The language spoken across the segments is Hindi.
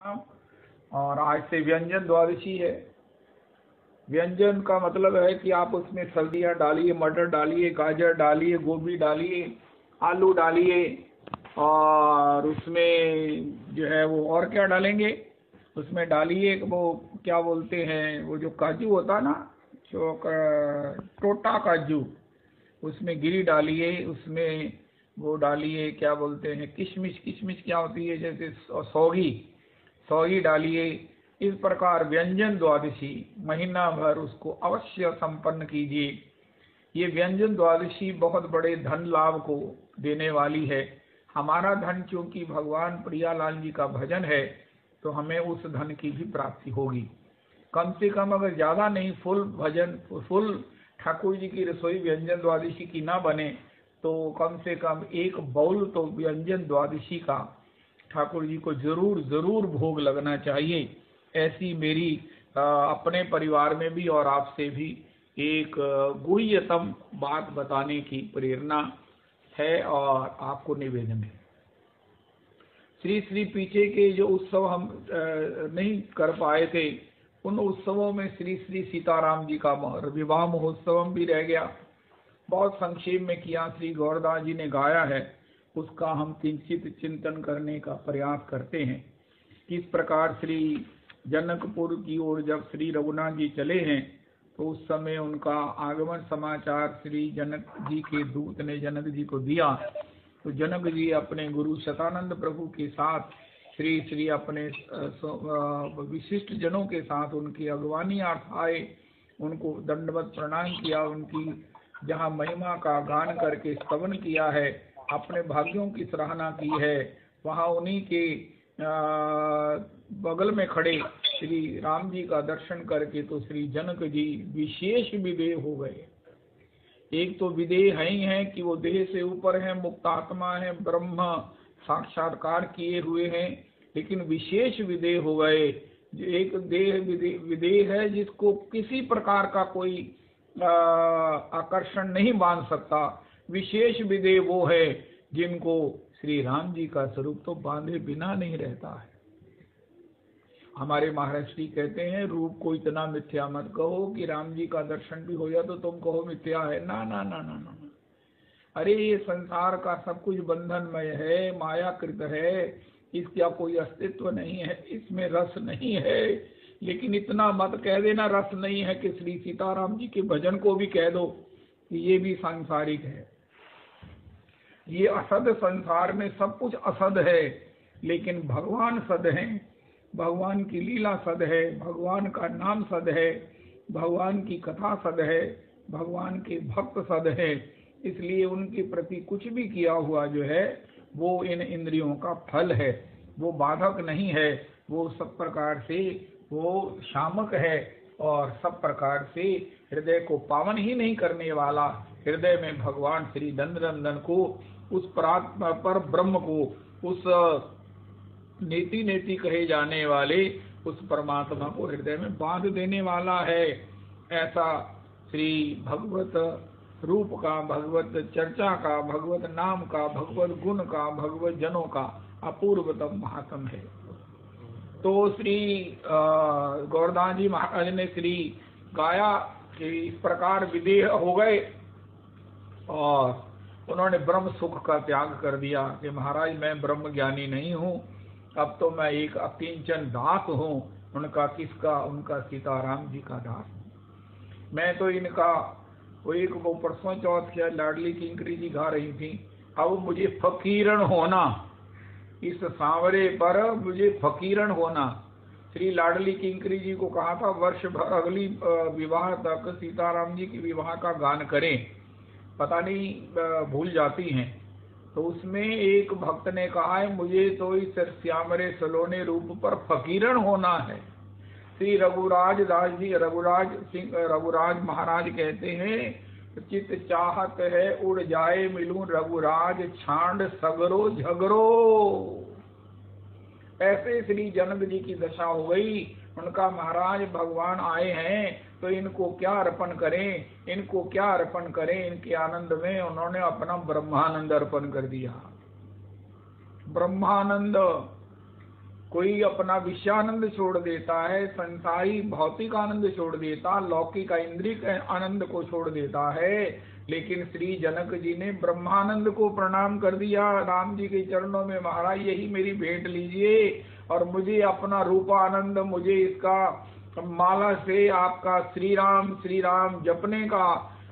और आज से व्यंजन द्वादशी है। व्यंजन का मतलब है कि आप उसमें सब्जियां डालिए, मटर डालिए, गाजर डालिए, गोभी डालिए, आलू डालिए, और उसमें जो है वो और क्या डालेंगे, उसमें डालिए वो क्या बोलते हैं, वो जो काजू होता है ना, जो टोटा काजू, उसमें गिरी डालिए, उसमें वो डालिए क्या बोलते हैं, किशमिश, किशमिश क्या होती है, जैसे सौगी, सौगी डालिए। इस प्रकार व्यंजन द्वादशी महीना भर उसको अवश्य संपन्न कीजिए। ये व्यंजन द्वादशी बहुत बड़े धन लाभ को देने वाली है। हमारा धन चूंकि भगवान प्रियालाल जी का भजन है, तो हमें उस धन की भी प्राप्ति होगी। कम से कम अगर ज्यादा नहीं, फुल भजन, फुल ठाकुर जी की रसोई व्यंजन द्वादशी की ना बने, तो कम से कम एक बाउल तो व्यंजन द्वादशी का ठाकुर जी को जरूर जरूर भोग लगना चाहिए। ऐसी मेरी अपने परिवार में भी और आपसे भी एक गुह्यतम बात बताने की प्रेरणा है और आपको निवेदन है। श्री पीछे के जो उत्सव हम नहीं कर पाए थे, उन उत्सवों में श्री सीताराम जी का विवाह महोत्सव भी रह गया। बहुत संक्षेप में किया, श्री गौरदास जी ने गाया है, उसका हम किंचित चिंतन करने का प्रयास करते हैं। किस प्रकार श्री जनकपुर की ओर जब श्री रघुनाथ जी चले हैं, तो उस समय उनका आगमन समाचार श्री जनक जी के दूत ने जनक जी को दिया। तो जनक जी अपने गुरु शतानंद प्रभु के साथ श्री अपने विशिष्ट जनों के साथ उनकी अगवानी अर्थ आए, उनको दंडवत प्रणाम किया, उनकी जहाँ महिमा का गान करके स्तवन किया है, अपने भाग्यों की सराहना की है, वहाँ उन्हीं के बगल में खड़े श्री राम जी का दर्शन करके तो श्री जनक जी विशेष विदेह हो गए। एक तो विदेह है ही है कि वो देह से ऊपर है, मुक्त आत्मा है, ब्रह्म साक्षात्कार किए हुए हैं, लेकिन विशेष विदेह हो गए। एक देह विदेह है जिसको किसी प्रकार का कोई आकर्षण नहीं बांध सकता। विशेष विदेह वो है जिनको श्री राम जी का स्वरूप तो बांधे बिना नहीं रहता है। हमारे महाराज श्री कहते हैं, रूप को इतना मिथ्या मत कहो कि राम जी का दर्शन भी हो जाए तो तुम कहो मिथ्या है। ना ना ना ना ना, अरे ये संसार का सब कुछ बंधनमय है, मायाकृत है, इसका कोई अस्तित्व नहीं है, इसमें रस नहीं है। लेकिन इतना मत कह देना रस नहीं है कि श्री सीताराम जी के भजन को भी कह दो कि ये भी सांसारिक है। ये असद, संसार में सब कुछ असद है, लेकिन भगवान सद है, भगवान की लीला सद है, भगवान का नाम सद है, भगवान की कथा सद है, भगवान के भक्त सद है। इसलिए उनके प्रति कुछ भी किया हुआ जो है वो इन इंद्रियों का फल है, वो बाधक नहीं है, वो सब प्रकार से वो शामक है और सब प्रकार से हृदय को पावन ही नहीं करने वाला, हृदय में भगवान श्री दंडनंदन को, उस पर ब्रह्म को, उस नेति नेति कहे जाने वाले उस परमात्मा को हृदय में बांध देने वाला है। ऐसा श्री भगवत रूप का, भगवत चर्चा का, भगवत नाम का, भगवत गुण का, भगवत जनों का अपूर्वतम महात्म है। तो श्री गौरदास जी महाराज ने श्री गाया कि इस प्रकार विदेह हो गए और उन्होंने ब्रह्म सुख का त्याग कर दिया कि महाराज मैं ब्रह्म ज्ञानी नहीं हूँ, अब तो मैं एक अकिंचन दास हूँ। उनका किसका? उनका सीताराम जी का दास हूँ मैं। तो इनका वो परसों चौथ क्या लाडली किंकरी जी गा रही थी, अब मुझे फकीरन होना, इस सांवरे पर मुझे फकीरन होना। श्री लाडली किंकरी जी को कहा था वर्ष भर अगली विवाह तक सीताराम जी की विवाह का गान करें, पता नहीं भूल जाती हैं। तो उसमें एक भक्त ने कहा है मुझे तो इस श्यामरे सलोने रूप पर फकीरन होना है। श्री रघुराज दास जी, रघुराज महाराज कहते हैं चित चाहत है उड़ जाए मिलूं रघुराज छांड सगरो झगरो। ऐसे श्री जनक जी की दशा हो गई। उनका महाराज भगवान आए हैं तो इनको क्या अर्पण करें, इनको क्या अर्पण करें। इनके आनंद में उन्होंने अपना ब्रह्मानंद अर्पण कर दिया। ब्रह्मानंद कोई अपना विषयानंद छोड़ देता है, संसारी भौतिक आनंद छोड़ देता, लौकिक इंद्रिय आनंद को छोड़ देता है, लेकिन श्री जनक जी ने ब्रह्मानंद को प्रणाम कर दिया राम जी के चरणों में। महाराज यही मेरी भेंट लीजिए और मुझे अपना रूपानंद, मुझे इसका माला से आपका श्री राम जपने का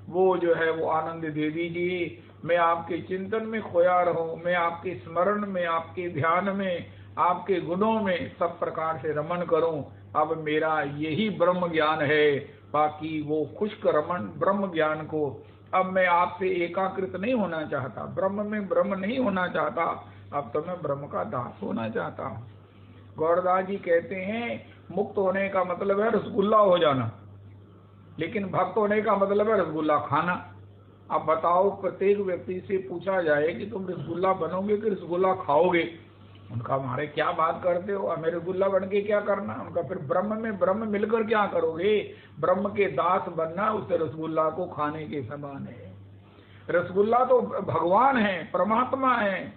वो जो है वो आनंद दे दीजिए। मैं आपके चिंतन में खोया रहूं, मैं आपके स्मरण में, आपके ध्यान में, आपके गुणों में सब प्रकार से रमन करूं। अब मेरा यही ब्रह्म ज्ञान है, बाकी वो खुश्क रमन ब्रह्म ज्ञान को अब मैं आपसे एकाकृत नहीं होना चाहता, ब्रह्म में ब्रह्म नहीं होना चाहता, अब तो मैं ब्रह्म का दास होना चाहता हूँ। गौरदास जी कहते हैं मुक्त होने का मतलब है रसगुल्ला हो जाना, लेकिन भक्त होने का मतलब है रसगुल्ला खाना। अब बताओ, प्रत्येक व्यक्ति से पूछा जाए कि तुम रसगुल्ला बनोगे कि रसगुल्ला खाओगे, उनका हमारे क्या बात करते हो, हमें रसगुल्ला बन के क्या करना। उनका फिर ब्रह्म में ब्रह्म मिलकर क्या करोगे, ब्रह्म के दास बनना उस रसगुल्ला को खाने के समान है। रसगुल्ला तो भगवान है, परमात्मा है,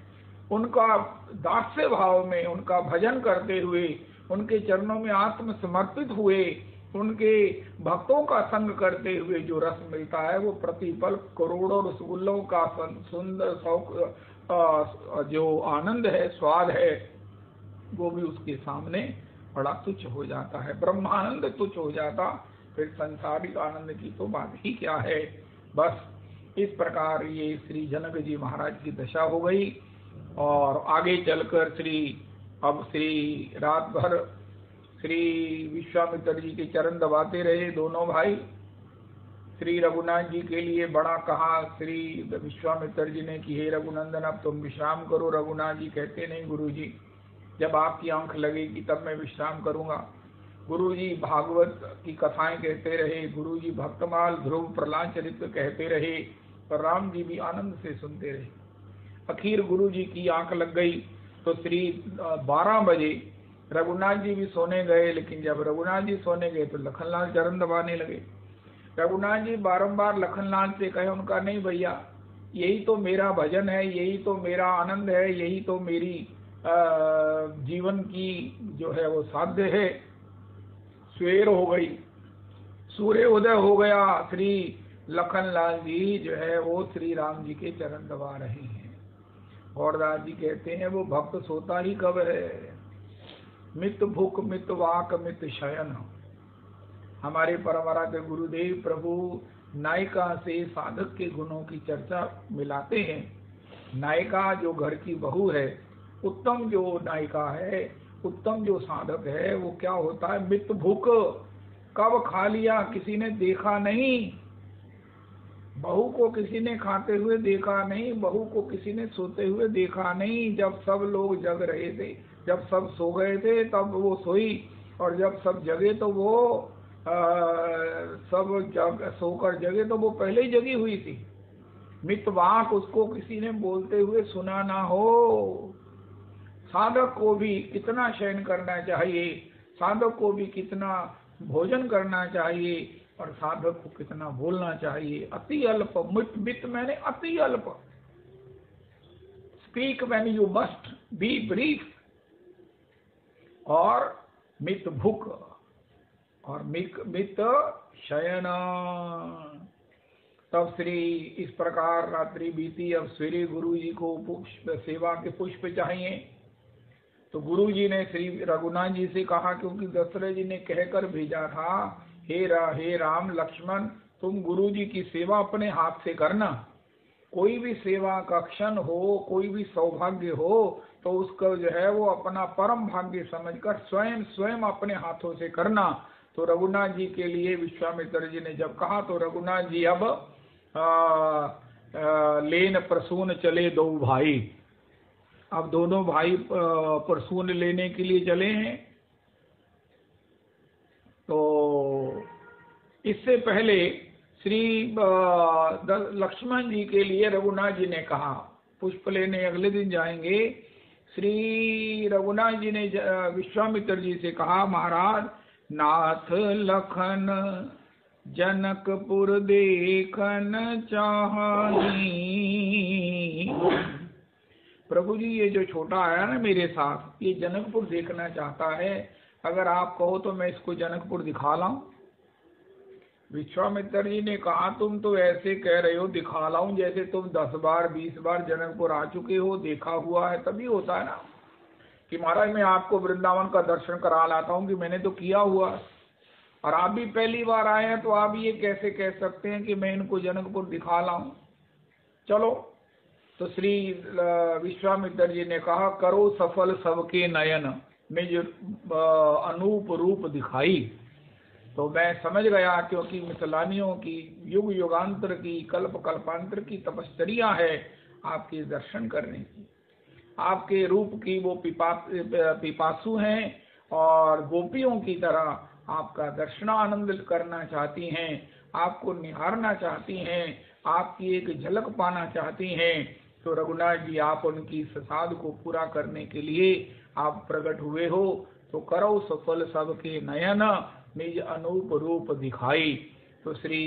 उनका दास्य भाव में, उनका भजन करते हुए, उनके चरणों में आत्म समर्पित हुए, उनके भक्तों का संग करते हुए जो रस मिलता है वो प्रतिपल करोड़ों रसगुल्लों का सुंदर जो आनंद है, स्वाद है, वो भी उसके सामने बड़ा तुच्छ हो जाता है। ब्रह्मानंद तुच्छ हो जाता, फिर संसारिक आनंद की तो बात ही क्या है। बस इस प्रकार ये श्री जनक जी महाराज की दशा हो गई। और आगे चलकर श्री रात भर श्री विश्वामित्र जी के चरण दबाते रहे दोनों भाई। श्री रघुनाथ जी के लिए बड़ा कहा श्री विश्वामित्र जी ने कि हे रघुनंदन अब तुम विश्राम करो। रघुनाथ जी कहते नहीं गुरु जी, जब आपकी आंख लगेगी तब मैं विश्राम करूंगा। गुरु जी भागवत की कथाएं कहते रहे, गुरु जी भक्तमाल ध्रुव प्रहलाद चरित्र कहते रहे, और राम जी भी आनंद से सुनते रहे। आखिर गुरु जी की आंख लग गई तो 12 बजे रघुनाथ जी भी सोने गए। लेकिन जब रघुनाथ जी सोने गए तो लखनलाल चरण दबाने लगे। रघुनाथ जी बारंबार लखनलाल से कहे, उनका नहीं भैया, यही तो मेरा भजन है, यही तो मेरा आनंद है, यही तो मेरी जीवन की जो है वो साध्य है। सवेर हो गई, सूर्य उदय हो गया, श्री लखनलाल जी जो है वो श्री राम जी के चरण दबा रहे हैं। गौरदास जी कहते हैं वो भक्त सोता ही कब है, मित भूख मित वाक मित शयन। हमारे परंपरा के गुरुदेव प्रभु नायिका से साधक के गुणों की चर्चा मिलाते हैं। नायिका जो घर की बहू है, उत्तम जो नायिका है, उत्तम जो साधक है, वो क्या होता है, मित भूख, कब खा लिया किसी ने देखा नहीं, बहू को किसी ने खाते हुए देखा नहीं, बहू को किसी ने सोते हुए देखा नहीं। जब सब लोग जग रहे थे, जब सब सो गए थे तब वो सोई, और जब सब जगे तो वो सब सोकर जगे तो वो पहले ही जगी हुई थी। मितवाक, उसको किसी ने बोलते हुए सुना ना हो। साधक को भी कितना शयन करना चाहिए, साधक को भी कितना भोजन करना चाहिए, और साधक को कितना बोलना चाहिए। अति अल्प, मित मैंने अति अल्प, speak when you must be brief, और मित भूख, और मित शयन। तब श्री इस प्रकार रात्रि बीती। अब सवेरे गुरु जी को सेवा के पुष्प चाहिए, तो गुरु जी ने श्री रघुनाथ जी से कहा, क्योंकि दशरथ जी ने कहकर भेजा था, हे राम लक्ष्मण, तुम गुरु जी की सेवा अपने हाथ से करना। कोई भी सेवा का क्षण हो, कोई भी सौभाग्य हो, तो उसको जो है वो अपना परम भाग्य समझकर स्वयं अपने हाथों से करना। तो रघुनाथ जी के लिए विश्वामित्र जी ने जब कहा, तो रघुनाथ जी अब लेन प्रसून चले दो भाई। अब दोनों भाई प्रसून लेने के लिए चले हैं। तो इससे पहले श्री लक्ष्मण जी के लिए रघुनाथ जी ने कहा, पुष्प लेने अगले दिन जाएंगे। श्री रघुनाथ जी ने विश्वामित्र जी से कहा, महाराज नाथ लखन जनकपुर देखन चाही, प्रभु जी ये जो छोटा आया ना मेरे साथ, ये जनकपुर देखना चाहता है, अगर आप कहो तो मैं इसको जनकपुर दिखा लाऊं। विश्वामित्र जी ने कहा, तुम तो ऐसे कह रहे हो दिखा लाऊं, जैसे तुम 10 बार 20 बार जनकपुर आ चुके हो, देखा हुआ है। तभी होता है ना कि महाराज मैं आपको वृंदावन का दर्शन करा लाता हूँ कि मैंने तो किया हुआ, और आप भी पहली बार आए हैं, तो आप ये कैसे कह सकते हैं कि मैं इनको जनकपुर दिखा लाऊं। चलो, तो श्री विश्वामित्र जी ने कहा, करो सफल सबके नयन, निज अनूप रूप दिखाई। तो मैं समझ गया, क्योंकि मिथिलानियों की युग युगांतर की कल्प कल्पांतर की तपश्चर्या है आपके दर्शन करने की। आपके रूप की वो पिपासु हैं और गोपियों की तरह आपका दर्शनानंद करना चाहती हैं, आपको निहारना चाहती हैं, आपकी एक झलक पाना चाहती हैं। तो रघुनाथ जी, आप उनकी साध को पूरा करने के लिए आप प्रकट हुए हो। तो करो सफल सबके नयन, निज अनूप रूप दिखाई। तो श्री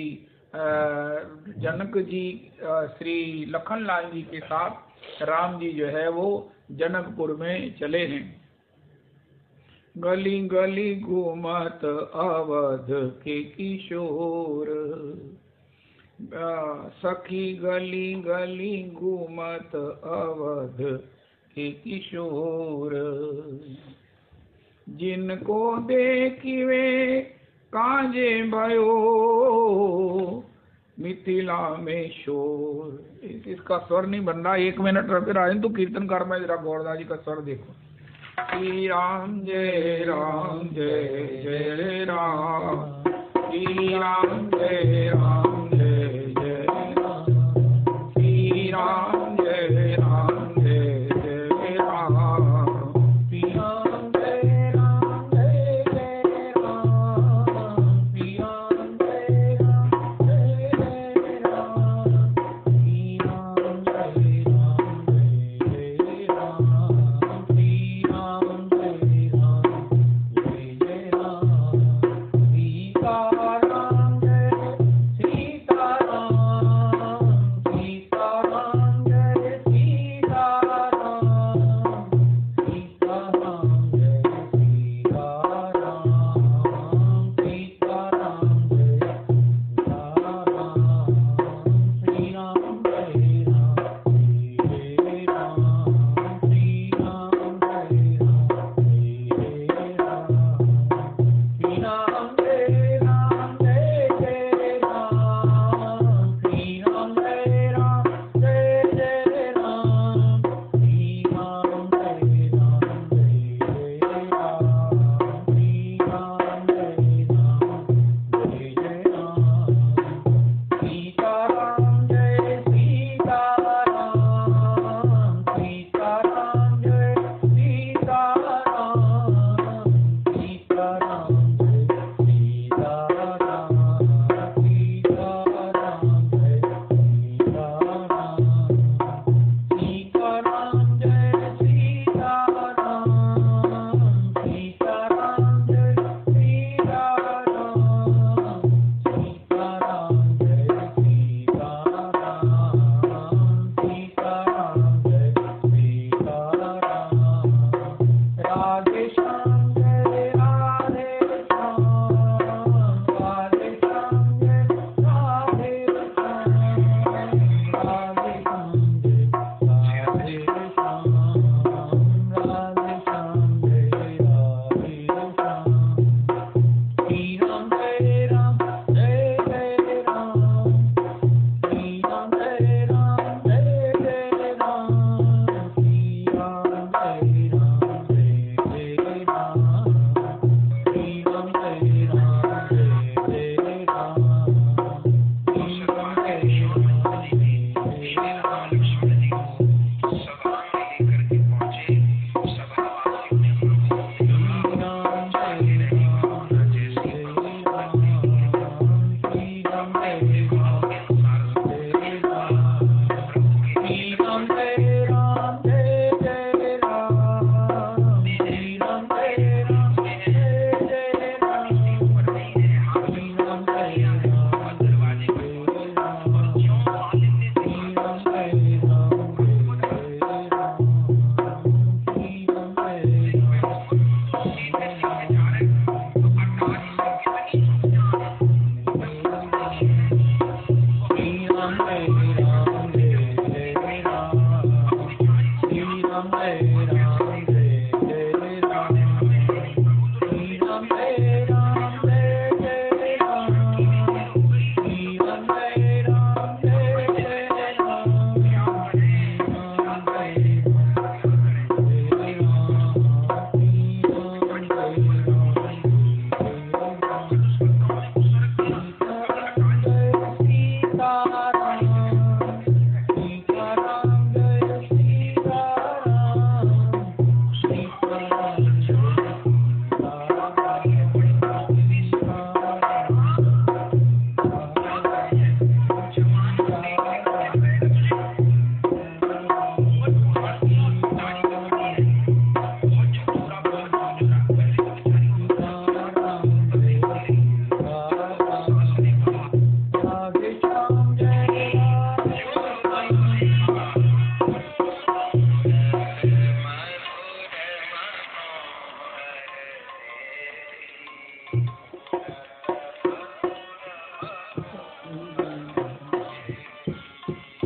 जनक जी श्री लखनलाल जी के साथ राम जी जो है वो जनकपुर में चले हैं। गली गली घूमत अवध के किशोर, सखी गली गली घूमत अवध के किशोर, जिनको देखिवे काजे भयो मिथिला में शोर। इसका स्वर नहीं बन रहा, 1 मिनट रुके राजन, तो कीर्तनकार में जरा गौरदास जी का स्वर देखो। श्री राम जय राम जय जय राम, श्री राम जय राम जय जय राम, श्री राम जय राम जय जय राम, श्री राम जय राम जय जय राम, श्री राम जय राम जय जय राम, श्री राम जय राम जय जय राम, श्री राम जय राम जय जय राम।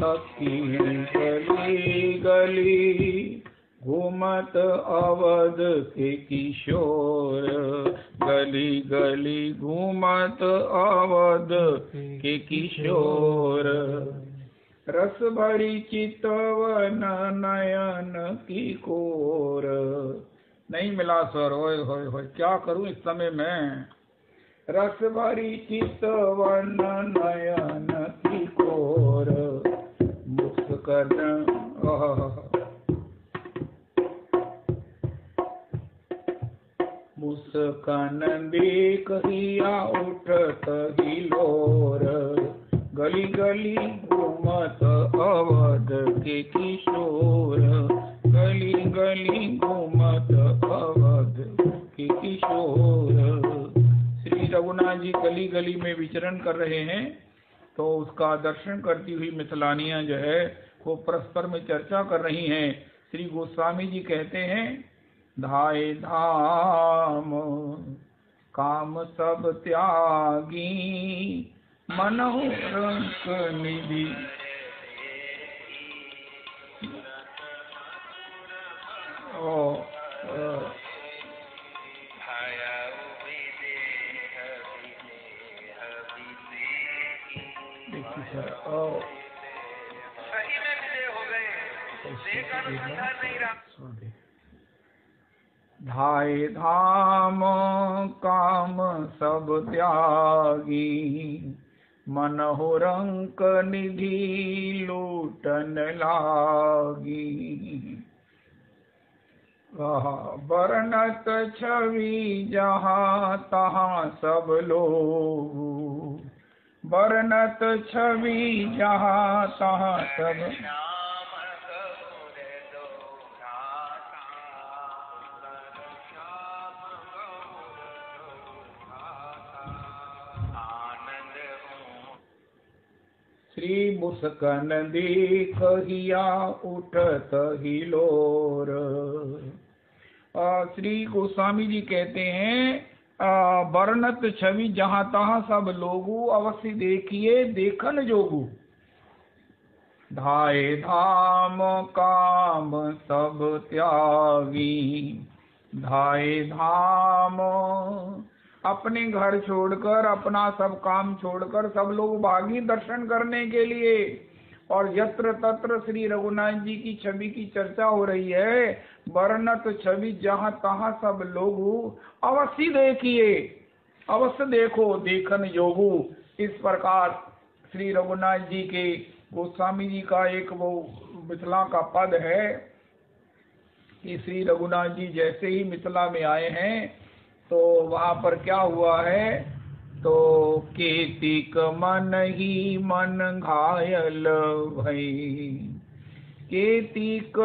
अखी गली गली घूमत अवध के किशोर, गली गली घूमत अवध के किशोर। रस भरी चितवन नयन की कोर। नहीं मिला स्वर, होय होय होय, क्या करूं इस समय मैं। रस भरी चितवन नयन की कोर, मुस्कन मुस्कान देख हिया उठत हिलोर, गली गली घूमत अवध के किशोर, गली गली घूमत अवध के किशोर। श्री रघुनाथ जी गली गली में विचरण कर रहे हैं, तो उसका दर्शन करती हुई मिथिलानियां जो है वो परस्पर में चर्चा कर रही हैं। श्री गोस्वामी जी कहते हैं, धाये धाम काम सब त्यागी, मनहु रंक निधि। धाये धाम काम सब त्यागी, मनहु रंक निधि लूटन लागी। बरनत छवि जहाँ तहाँ सब लोग, बरनत छवि जहाँ तहाँ सब। श्री मुस्कन देख हिया उठत हिलोर। श्री गोस्वामी जी कहते हैं, बरनत छवि जहाँ तहाँ सब लोगू, अवश्य देखिए देखन जोगू। धाये धाम काम सब त्यागी, धाये धाम अपने घर छोड़कर, अपना सब काम छोड़कर सब लोग भागी दर्शन करने के लिए। और यत्र तत्र श्री रघुनाथ जी की छवि की चर्चा हो रही है। बरनत छवि जहाँ तहाँ सब लोग, अवश्य देखिए, अवश्य देखो देखन योगू। इस प्रकार श्री रघुनाथ जी के गोस्वामी जी का एक वो मिथिला का पद है कि श्री रघुनाथ जी जैसे ही मिथिला में आए हैं तो वहाँ पर क्या हुआ है, तो केतिक मन ही मन घायल भई। केतिक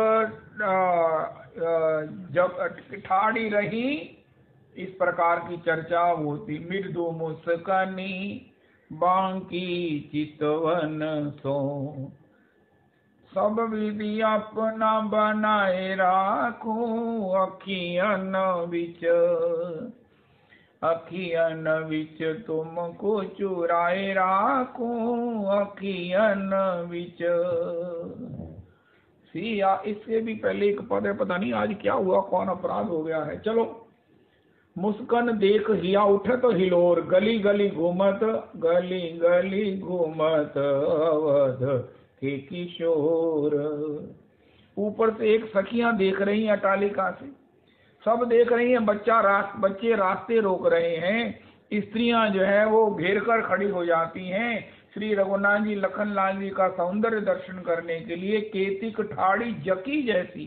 जब ठाड़ी रही, इस प्रकार की चर्चा होती। मृदु मुस्कानी बांकी चितवन सो, सब विधि अपना बनाए राखूं अखियन विच, अखियन विच तुमको चुराए राखूं अखियन विच। सिया, इससे भी पहले एक पद है, पता नहीं आज क्या हुआ, कौन अपराध हो गया है। चलो, मुस्कन देख हिया उठत हिलोर, गली गली घूमत, गली गली घूमत अवध के किशोर। ऊपर से एक सखियां देख रही हैं अटालिका से, सब देख रही हैं, बच्चे रास्ते रोक रहे हैं। स्त्रियां जो है वो घेर कर खड़ी हो जाती हैं श्री रघुनाथ जी लखनलाल जी का सौंदर्य दर्शन करने के लिए। केतिक ठाड़ी जकी जैसी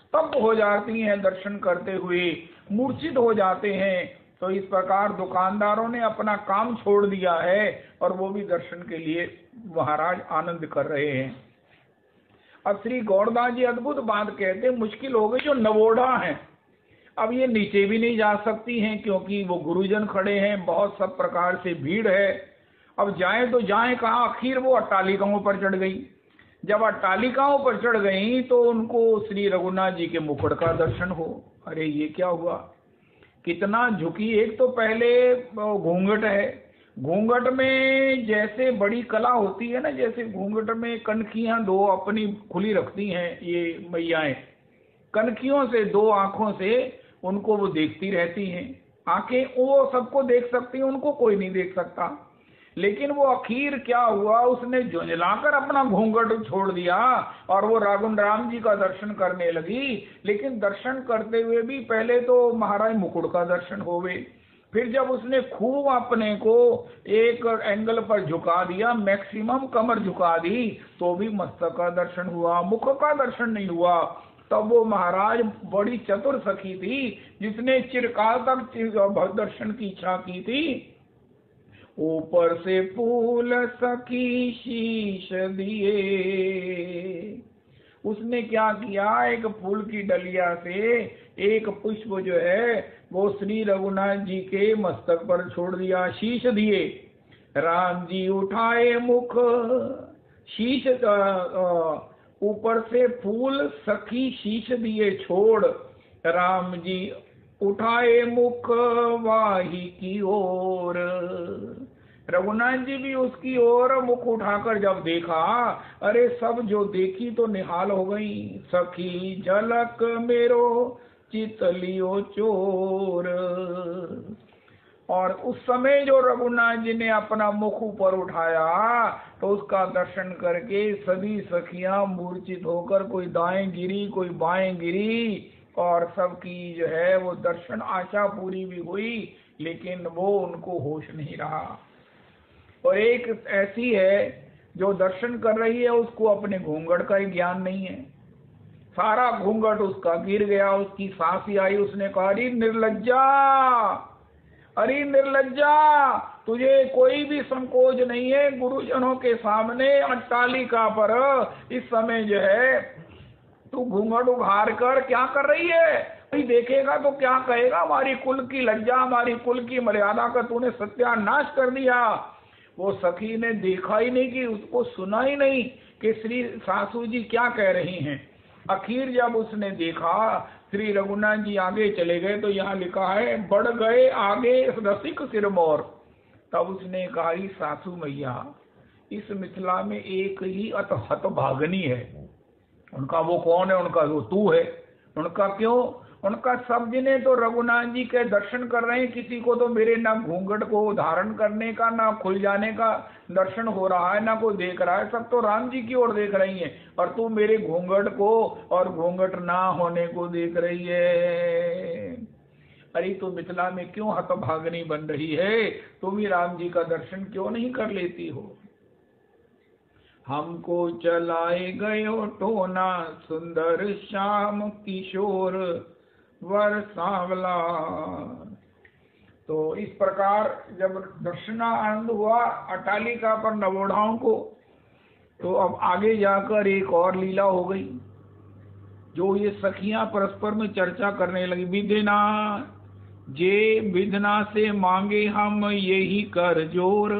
स्तब्ध हो जाती हैं दर्शन करते हुए, मूर्छित हो जाते हैं। तो इस प्रकार दुकानदारों ने अपना काम छोड़ दिया है और वो भी दर्शन के लिए महाराज आनंद कर रहे हैं। अब श्री गौरदास जी अद्भुत बात कहते हैं, मुश्किल हो गई जो नवोढ़ा है, अब ये नीचे भी नहीं जा सकती हैं क्योंकि वो गुरुजन खड़े हैं, बहुत सब प्रकार से भीड़ है। अब जाएं तो जाएं कहाँ, आखिर वो अट्टालिकाओं पर चढ़ गई। जब अट्टालिकाओं पर चढ़ गई तो उनको श्री रघुनाथ जी के मुकुट का दर्शन हो। अरे ये क्या हुआ, कितना झुकी। एक तो पहले घूंघट है, घूंघट में जैसे बड़ी कला होती है ना, जैसे घूंघट में कनखियां दो अपनी खुली रखती हैं ये मैयाएं, कनखियों से, दो आंखों से उनको वो देखती रहती हैं। आंखें वो सबको देख सकती हैं, उनको कोई नहीं देख सकता। लेकिन वो आखिर क्या हुआ, उसने झुंझलाकर अपना घूंघट छोड़ दिया और वो राम जी का दर्शन करने लगी। लेकिन दर्शन करते हुए भी पहले तो महाराज मुकुट का दर्शन हो गए, फिर जब उसने खूब अपने को एक एंगल पर झुका दिया, मैक्सिमम कमर झुका दी, तो भी मस्तक का दर्शन हुआ, मुख का दर्शन नहीं हुआ। तब वो महाराज बड़ी चतुर सखी थी, जिसने चिरकाल तक दर्शन की इच्छा की थी। ऊपर से फूल सखी शीश दिए, उसने क्या किया, एक फूल की डलिया से एक पुष्प जो है वो श्री रघुनाथ जी के मस्तक पर छोड़ दिया, शीश दिए। राम जी उठाए मुख, शीश ऊपर से फूल सखी शीश दिए छोड़, राम जी उठाए मुख वाही की ओर। रघुनाथ जी भी उसकी ओर मुख उठाकर जब देखा, अरे सब जो देखी तो निहाल हो गई। सखी झलक मेरो चित लियो चोर। और उस समय जो रघुनाथ जी ने अपना मुख ऊपर उठाया तो उसका दर्शन करके सभी सखियां मूर्छित होकर, कोई दाएं गिरी कोई बाएं गिरी, और सबकी जो है वो दर्शन आशा पूरी भी हुई, लेकिन वो उनको होश नहीं रहा। और एक ऐसी है जो दर्शन कर रही है, उसको अपने घूंघट का ही ज्ञान नहीं है, सारा घूंघट उसका गिर गया। उसकी सांसी आई, उसने कहा, अरे निर्लज्जा, अरे निर्लज्जा, तुझे कोई भी संकोच नहीं है गुरुजनों के सामने अट्टालिका पर इस समय जो है तू घूंघट उघार कर क्या कर रही है? कोई देखेगा तो क्या कहेगा? हमारी कुल की लज्जा, हमारी कुल की मर्यादा का तूने सत्यानाश कर दिया। वो सखी ने देखा ही नहीं, कि उसको सुना ही नहीं कि श्री सासू जी क्या कह रही हैं। आखिर जब उसने देखा श्री रघुनाथ जी आगे चले गए, तो यहाँ लिखा है बढ़ गए आगे रसिक सिरमौर। तब उसने कहा, सासू मैया, इस मिथिला में एक ही हतभागिनी है, उनका वो कौन है? उनका वो तू है। उनका क्यों? उनका सब जने तो रघुनाथ जी के दर्शन कर रहे हैं, किसी को तो मेरे ना घूंघट को धारण करने का, ना खुल जाने का दर्शन हो रहा है, ना कोई देख रहा है, सब तो राम जी की ओर देख रही हैं, और तू मेरे घूंघट को और घूंघट ना होने को देख रही है। अरे तो मिथिला में क्यों हतभागिनी बन रही है? तुम ही राम जी का दर्शन क्यों नहीं कर लेती हो? हमको चलाए गयो टोना सुंदर श्याम किशोर वर सांवला। तो इस प्रकार जब दर्शना आनंद हुआ अट्टालिका पर नवोढ़ाओं को, तो अब आगे जाकर एक और लीला हो गई, जो ये सखियां परस्पर में चर्चा करने लगी। विधना जे विधना से मांगे हम यही कर जोर,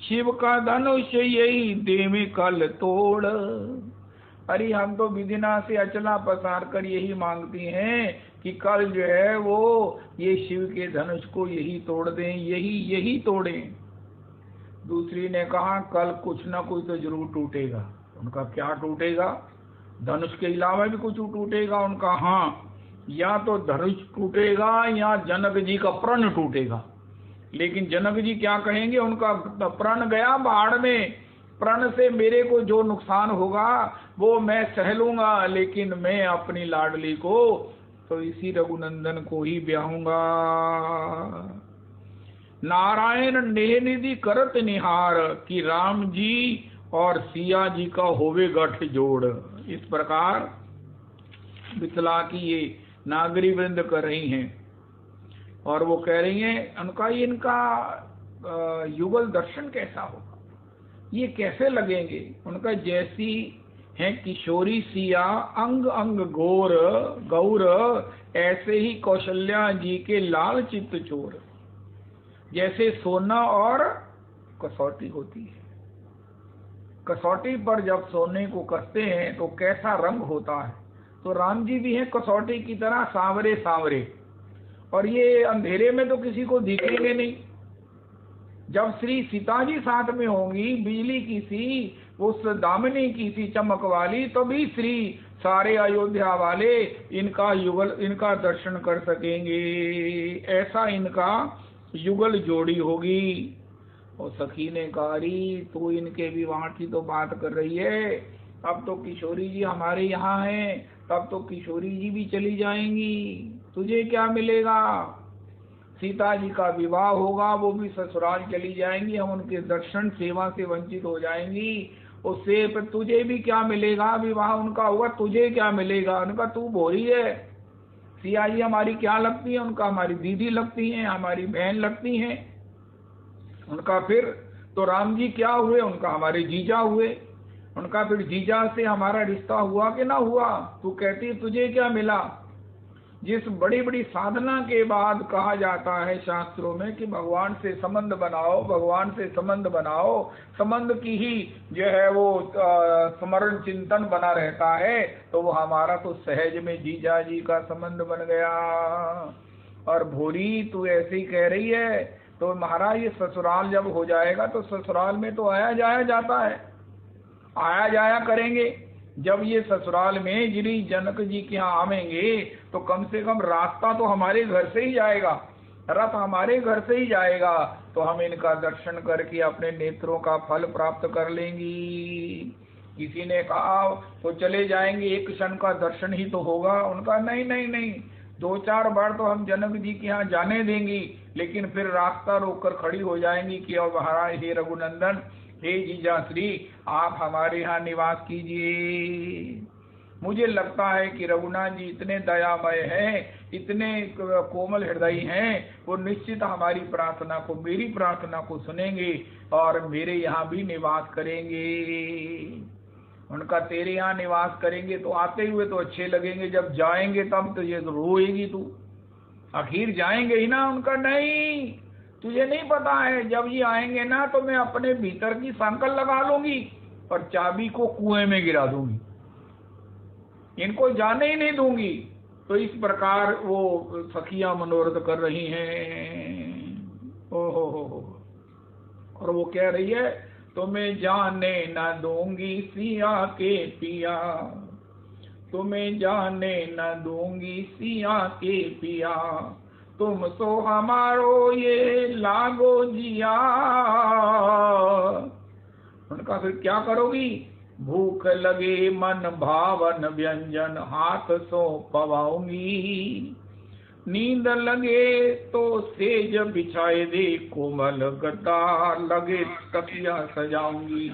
शिव का धनुष यही दे में कल तोड़। अरे हम तो विधिना से अचला पसार कर यही मांगती हैं कि कल जो है वो ये शिव के धनुष को यही तोड़ दें, यही तोड़ें। दूसरी ने कहा, कल कुछ ना कुछ तो जरूर टूटेगा। उनका क्या टूटेगा? धनुष के अलावा भी कुछ टूटेगा। उनका हाँ, या तो धनुष टूटेगा या जनक जी का प्रण टूटेगा। लेकिन जनक जी क्या कहेंगे? उनका प्रण गया बाढ़ में, प्रण से मेरे को जो नुकसान होगा वो मैं सह लूंगा, लेकिन मैं अपनी लाडली को तो इसी रघुनंदन को ही ब्याहूंगा। नारायण नेह निधि करत निहार, कि राम जी और सिया जी का होवे गठ जोड़। इस प्रकार मिथिला की ये नागरी वृंद कर रही हैं, और वो कह रही हैं उनका इनका युगल दर्शन कैसा होगा, ये कैसे लगेंगे? उनका जैसी है किशोरी सिया अंग अंग गोर गौर, ऐसे ही कौशल्या जी के लाल चित्त चोर। जैसे सोना और कसौटी होती है, कसौटी पर जब सोने को कसते हैं तो कैसा रंग होता है, तो राम जी भी हैं कसौटी की तरह सांवरे सांवरे, और ये अंधेरे में तो किसी को दिखेंगे नहीं। जब श्री सीता जी साथ में होंगी, बिजली की सी उस दामिनी की सी चमक वाली, तभी श्री सारे अयोध्या वाले इनका युगल, इनका दर्शन कर सकेंगे। ऐसा इनका युगल जोड़ी होगी। और सखी ने कहा, अरे तू इनके विवाह की तो बात कर रही है, अब तो किशोरी जी हमारे यहाँ हैं, तब तो किशोरी जी भी चली जाएंगी, तुझे क्या मिलेगा? सीता जी का विवाह होगा, वो भी ससुराल चली जाएंगी, हम उनके दर्शन सेवा से वंचित हो जाएंगी, उससे पर तुझे भी क्या मिलेगा? विवाह उनका होगा, तुझे क्या मिलेगा? उनका तू भोरी है, सिया जी हमारी क्या लगती है? उनका हमारी दीदी लगती हैं, हमारी बहन लगती हैं। उनका फिर तो राम जी क्या हुए? उनका हमारे जीजा हुए। उनका फिर जीजा से हमारा रिश्ता हुआ कि ना हुआ? तू कहती तुझे क्या मिला? जिस बड़ी बड़ी साधना के बाद कहा जाता है शास्त्रों में कि भगवान से संबंध बनाओ, भगवान से संबंध बनाओ, संबंध की ही जो है वो स्मरण चिंतन बना रहता है, तो वो हमारा तो सहज में जीजा जी का संबंध बन गया। और भोरी तू ऐसे ही कह रही है, तो महाराज ये ससुराल जब हो जाएगा तो ससुराल में तो आया जाया जाता है, आया जाया करेंगे। जब ये ससुराल में श्री जनक जी के यहाँ आवेंगे तो कम से कम रास्ता तो हमारे घर से ही जाएगा, रथ हमारे घर से ही जाएगा, तो हम इनका दर्शन करके अपने नेत्रों का फल प्राप्त कर लेंगी। किसी ने कहा तो चले जाएंगे, एक क्षण का दर्शन ही तो होगा। उनका नहीं नहीं नहीं, 2-4 बार तो हम जनक जी के यहाँ जाने देंगी, लेकिन फिर रास्ता रोककर खड़ी हो जाएंगी कि अब महाराज हे रघुनंदन, हे जीजा श्री, आप हमारे यहाँ निवास कीजिए। मुझे लगता है कि रघुनाथ जी इतने दयामय हैं, इतने कोमल हृदय हैं, वो निश्चित हमारी प्रार्थना को, मेरी प्रार्थना को सुनेंगे और मेरे यहाँ भी निवास करेंगे। उनका तेरे यहाँ निवास करेंगे तो आते हुए तो अच्छे लगेंगे, जब जाएंगे तब तो ये रोएगी तू। आखिर जाएंगे ही ना। उनका नहीं, तुझे नहीं पता है, जब ये आएंगे ना तो मैं अपने भीतर की सांकल लगा लूंगी और चाबी को कुएं में गिरा दूंगी, इनको जाने ही नहीं दूंगी। तो इस प्रकार वो सखियां मनोरथ कर रही हैं। ओहो हो। और वो कह रही है, तुम्हें जाने न दूंगी सिया के पिया, तुम्हें जाने न दूंगी सिया के पिया, तुम सो हमारो ये लागो जिया। उनका फिर क्या करोगी? भूख लगे मन भावन व्यंजन हाथ सो पवाऊंगी, नींद लगे तो सेज बिछाए दे कोमल गद्दा लगे तकिया सजाऊंगी।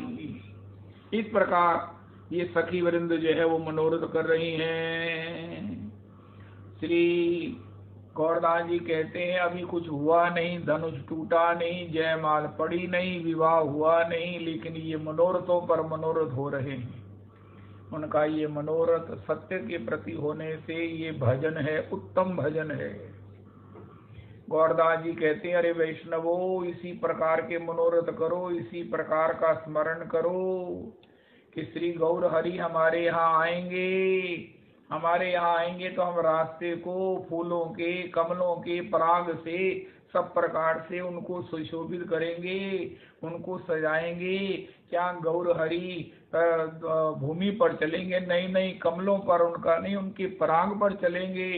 इस प्रकार ये सखी वृंद जो है वो मनोरथ कर रही हैं। श्री गौरदास जी कहते हैं, अभी कुछ हुआ नहीं, धनुष टूटा नहीं, जयमाल पड़ी नहीं, विवाह हुआ नहीं, लेकिन ये मनोरथों पर मनोरथ हो रहे हैं। उनका ये मनोरथ सत्य के प्रति होने से ये भजन है, उत्तम भजन है। गौरदास जी कहते हैं, अरे वैष्णवो, इसी प्रकार के मनोरथ करो, इसी प्रकार का स्मरण करो कि श्री गौर हरि हमारे यहाँ आएंगे। हमारे यहाँ आएंगे तो हम रास्ते को फूलों के, कमलों के पराग से सब प्रकार से उनको सुशोभित करेंगे, उनको सजाएंगे। क्या गौर हरि भूमि पर चलेंगे? नहीं नहीं, कमलों पर उनका नहीं, उनके पराग पर चलेंगे।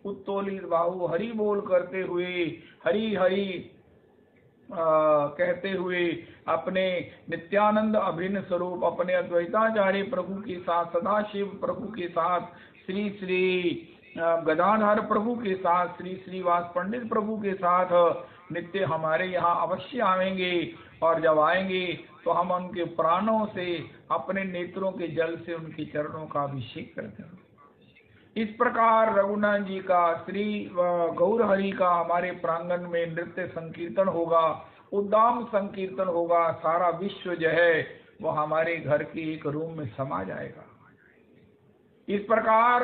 उत्तोलित बाहु हरि बोल करते हुए, हरि हरि कहते हुए अपने नित्यानंद अभिन्न स्वरूप अपने अद्वैताचार्य प्रभु के साथ, सदाशिव प्रभु के साथ, श्री श्री गदाधर प्रभु के साथ, श्री श्रीवास पंडित प्रभु के साथ नित्य हमारे यहाँ अवश्य आएंगे। और जब आएंगे तो हम उनके प्राणों से, अपने नेत्रों के जल से उनके चरणों का अभिषेक करते हैं। इस प्रकार रघुनाथ जी का, श्री गौर हरि का हमारे प्रांगण में नृत्य संकीर्तन होगा, उद्दाम संकीर्तन होगा। सारा विश्व जो है वो हमारे घर के एक रूम में समा जाएगा। इस प्रकार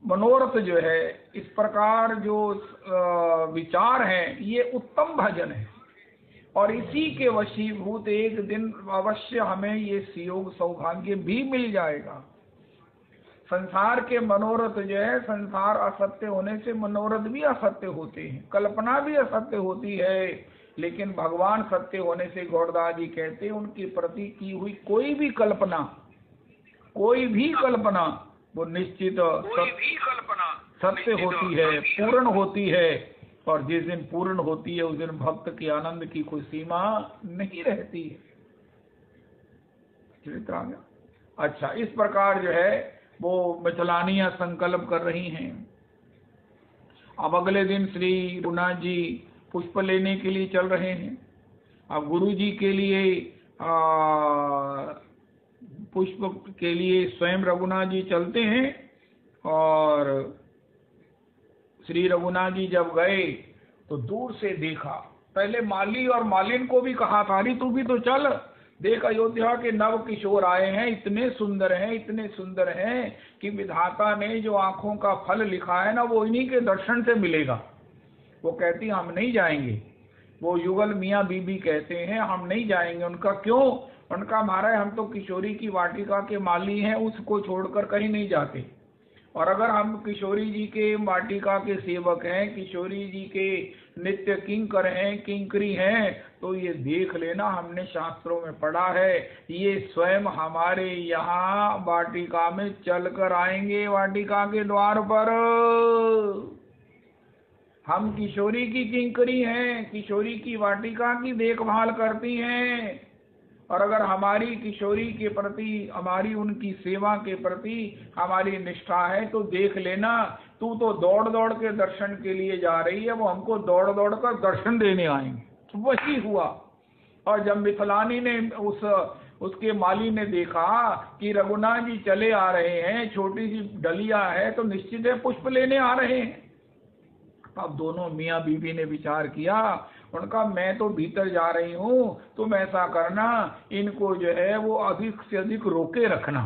मनोरथ जो है, इस प्रकार जो विचार हैं, ये उत्तम भजन है। और इसी के वशीभूत एक दिन अवश्य हमें ये सुयोग सौभाग्य भी मिल जाएगा। संसार के मनोरथ जो है, संसार असत्य होने से मनोरथ भी असत्य होते हैं, कल्पना भी असत्य होती है, लेकिन भगवान सत्य होने से गौड़दास जी कहते हैं उनके प्रति की हुई कोई भी कल्पना वो निश्चित सत्य होती है, पूर्ण होती है। और जिस दिन पूर्ण होती है उस दिन भक्त के आनंद की कोई सीमा नहीं रहती है। चरित्र आ गया। अच्छा, इस प्रकार जो है वो मिथिलानियां संकल्प कर रही हैं। अब अगले दिन श्री रघुनाथ जी पुष्प लेने के लिए चल रहे हैं। अब गुरु जी के लिए पुष्प के लिए स्वयं रघुनाथ जी चलते हैं। और श्री रघुनाथ जी जब गए तो दूर से देखा, पहले माली और मालिन को भी कहा था, अरे तू भी तो चल, देख अयोध्या के नव किशोर आए हैं, इतने सुंदर हैं कि विधाता ने जो आंखों का फल लिखा है ना वो इन्हीं के दर्शन से मिलेगा। वो कहती हम नहीं जाएंगे। वो युगल मियाँ बीबी कहते हैं हम नहीं जाएंगे। उनका क्यों? उनका महाराज हम तो किशोरी की वाटिका के माली हैं, उसको छोड़कर कहीं नहीं जाते। और अगर हम किशोरी जी के वाटिका के सेवक हैं, किशोरी जी के नित्य किंकर हैं, किंकरी हैं, तो ये देख लेना, हमने शास्त्रों में पढ़ा है ये स्वयं हमारे यहाँ वाटिका में चल कर आएंगे, वाटिका के द्वार पर। हम किशोरी की किंकरी हैं, किशोरी की वाटिका की देखभाल करती हैं। और अगर हमारी किशोरी के प्रति, हमारी उनकी सेवा के प्रति हमारी निष्ठा है तो देख लेना, तू तो दौड़ दौड़ के दर्शन के लिए जा रही है, वो हमको दौड़ दौड़ कर दर्शन देने आएंगे। तो वही हुआ। और जब मिथिलानी ने उसके माली ने देखा कि रघुनाथ जी चले आ रहे हैं, छोटी सी डलिया है तो निश्चित है पुष्प लेने आ रहे हैं। अब दोनों मियाँ बीबी ने विचार किया, उनका मैं तो भीतर जा रही हूँ, तुम ऐसा करना इनको जो है वो अधिक से अधिक रोके रखना,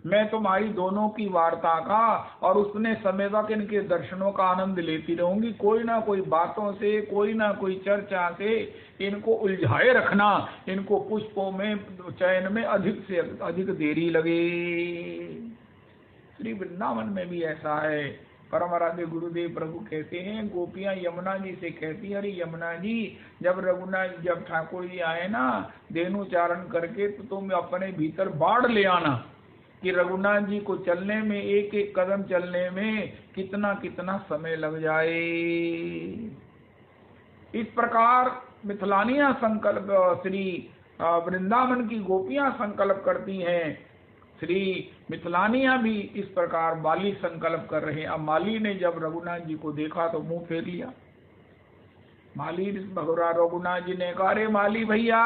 मैं तुम्हारी दोनों की वार्ता का और उतने समय तक इनके दर्शनों का आनंद लेती रहूंगी। कोई ना कोई बातों से, कोई ना कोई चर्चा से इनको उलझाए रखना, इनको पुष्पों में चयन में अधिक से अधिक देरी लगे। श्री वृंदावन में भी ऐसा है। परम आराध्य गुरुदेव प्रभु कहते हैं, गोपियां यमुना जी से कहती हैं, अरे यमुना जी जब ठाकुर जी आए ना धेनुचारण करके तो तुम अपने भीतर बाढ़ ले आना कि रघुनाथ जी को चलने में, एक एक कदम चलने में कितना कितना समय लग जाए। इस प्रकार मिथिलानियां संकल्प, श्री वृंदावन की गोपियां संकल्प करती हैं। श्री मिथिलानियां भी इस प्रकार माली संकल्प कर रहे हैं। अब माली ने जब रघुनाथ जी को देखा तो मुंह फेर लिया। माली रघुनाथ जी ने कहा, अरे माली भैया,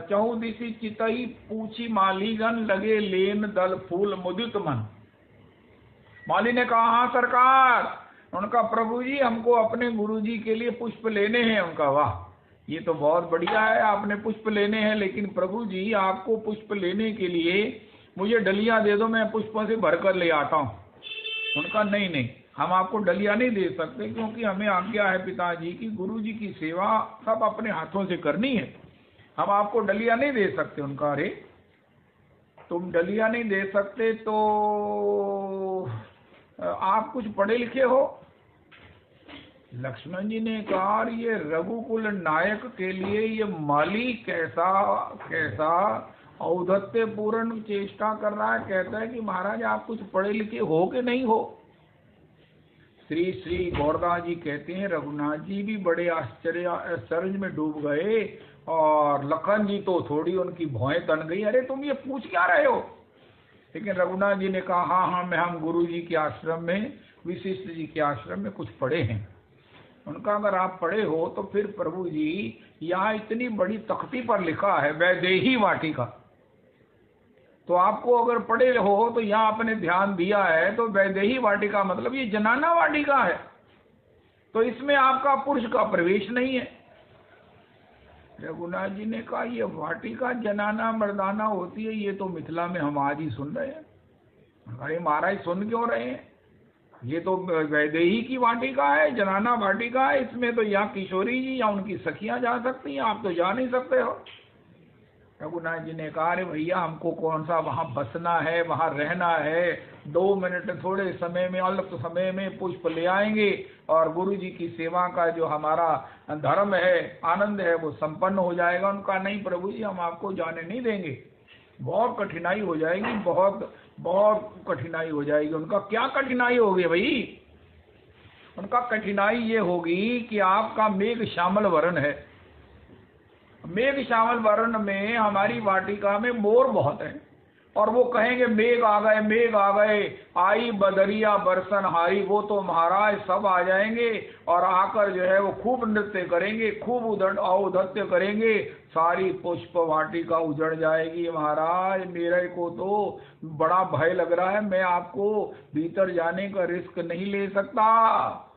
चौदिसी चितई पूछी मालीगन, लगे लेन दल फूल मुदित मन। माली ने कहा, हाँ सरकार। उनका प्रभु जी हमको अपने गुरु जी के लिए पुष्प लेने हैं। उनका वाह, ये तो बहुत बढ़िया है, आपने पुष्प लेने हैं, लेकिन प्रभु जी आपको पुष्प लेने के लिए मुझे डलिया दे दो, मैं पुष्पों से भरकर ले आता हूँ। उनका नहीं, हम आपको डलिया नहीं दे सकते, क्योंकि हमें आज्ञा है पिताजी की गुरु जी की सेवा सब अपने हाथों से करनी है, हम आपको डलिया नहीं दे सकते। उनका, अरे तुम डलिया नहीं दे सकते तो आप कुछ पढ़े लिखे हो? लक्ष्मण जी ने कहा, ये रघुकुल नायक के लिए ये माली कैसा औद्धत्य पूर्ण चेष्टा कर रहा है। कहता है कि महाराज आप कुछ पढ़े लिखे हो कि नहीं हो? श्री श्री गौड़दास जी कहते हैं, रघुनाथ जी भी बड़े आश्चर्य में डूब गए और लखन जी तो थोड़ी उनकी भौएं तन गई, अरे तुम ये पूछ क्या रहे हो? लेकिन रघुनाथ जी ने कहा, हाँ हम गुरु जी के आश्रम में, विशिष्ट जी के आश्रम में कुछ पढ़े हैं। उनका अगर आप पढ़े हो तो फिर प्रभु जी यहाँ इतनी बड़ी तख्ती पर लिखा है वैदेही वाटिका, तो आपको अगर पढ़े हो तो यहाँ आपने ध्यान दिया है तो वैदेही वाटिका मतलब ये जनाना वाटिका है, तो इसमें आपका पुरुष का प्रवेश नहीं है। रघुनाथ जी ने कहा, ये वाटिका जनाना मर्दाना होती है, ये तो मिथिला में हम आज ही सुन रहे हैं। अरे महाराज सुन क्यों रहे हैं, ये तो वैदेही की वाटिका है, जनाना वाटिका है, इसमें तो यहाँ किशोरी जी या उनकी सखियां जा सकती हैं, आप तो जा नहीं सकते हो। रघुनाथ जी ने कहा, अरे भैया हमको कौन सा वहाँ बसना है, वहाँ रहना है, 2 मिनट थोड़े समय में, अल्प समय में पुष्प ले आएंगे और गुरु जी की सेवा का जो हमारा धर्म है, आनंद है, वो संपन्न हो जाएगा। उनका नहीं प्रभु जी, हम आपको जाने नहीं देंगे, बहुत कठिनाई हो जाएगी, बहुत बहुत कठिनाई हो जाएगी। उनका क्या कठिनाई होगी भाई? उनका कठिनाई ये होगी कि आपका मेघ श्यामल वर्ण है, मेघ श्यामल वर्ण में हमारी वाटिका में मोर बहुत है, और वो कहेंगे मेघ आ गए, मेघ आ गए, आई बदरिया बरसन हारी। वो तो महाराज सब आ जाएंगे और आकर जो है वो खूब नृत्य करेंगे, खूब औधत्य करेंगे, सारी पुष्प वाटिका उजड़ जाएगी। महाराज मेरे को तो बड़ा भय लग रहा है, मैं आपको भीतर जाने का रिस्क नहीं ले सकता।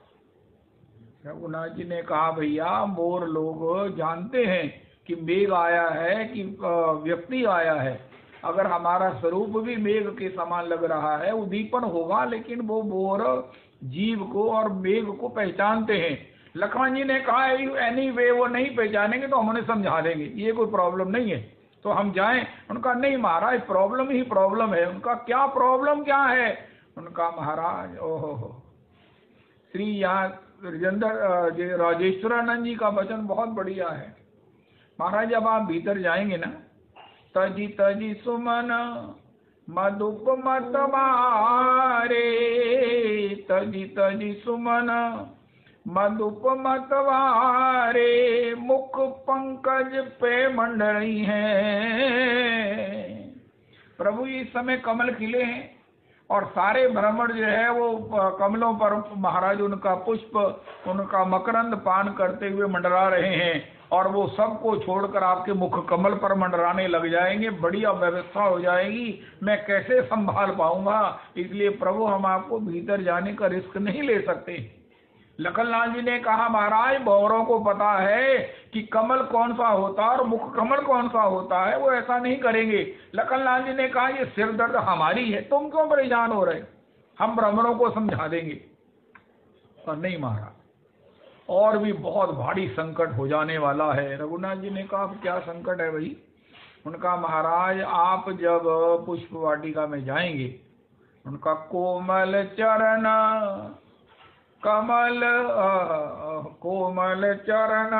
रघुनाथ जी ने कहा, भैया मोर लोग जानते हैं कि मेघ आया है कि व्यक्ति आया है। अगर हमारा स्वरूप भी मेघ के समान लग रहा है, उद्दीपन होगा, लेकिन वो मोर जीव को और मेघ को पहचानते हैं। लक्ष्मण जी ने कहा, एनीवे वो नहीं पहचानेंगे तो हम उन्हें समझा देंगे, ये कोई प्रॉब्लम नहीं है, तो हम जाएं। उनका नहीं महाराज, प्रॉब्लम ही प्रॉब्लम है। उनका क्या प्रॉब्लम क्या है? उनका महाराज ओहो, श्री यहाँ राजेश्वरानंद जी का वचन बहुत बढ़िया है। महाराज जब आप भीतर जाएंगे ना, तजी तजी सुमन मधुप मत मारे, तजी तजी सुमन मधुप मत मारे, मुख पंकज पे मंडली हैं। प्रभु इस समय कमल खिले हैं और सारे भ्रमण जो है वो कमलों पर महाराज उनका पुष्प, उनका मकरंद पान करते हुए मंडरा रहे हैं, और वो सबको छोड़कर आपके मुख कमल पर मंडराने लग जाएंगे। बढ़िया व्यवस्था हो जाएगी, मैं कैसे संभाल पाऊंगा? इसलिए प्रभु हम आपको भीतर जाने का रिस्क नहीं ले सकते। लखनलाल जी ने कहा, महाराज भौरों को पता है कि कमल कौन सा होता है और मुख कमल कौन सा होता है, वो ऐसा नहीं करेंगे। लखनलाल जी ने कहा, ये सिर दर्द हमारी है, तुम क्यों परेशान हो रहे, हम ब्राह्मणों को समझा देंगे। और नहीं महाराज, और भी बहुत भारी संकट हो जाने वाला है। रघुनाथ जी ने कहा, क्या संकट है भाई? उनका महाराज आप जब पुष्प वाटिका में जाएंगे, उनका कोमल चरण कमल कोमल चरण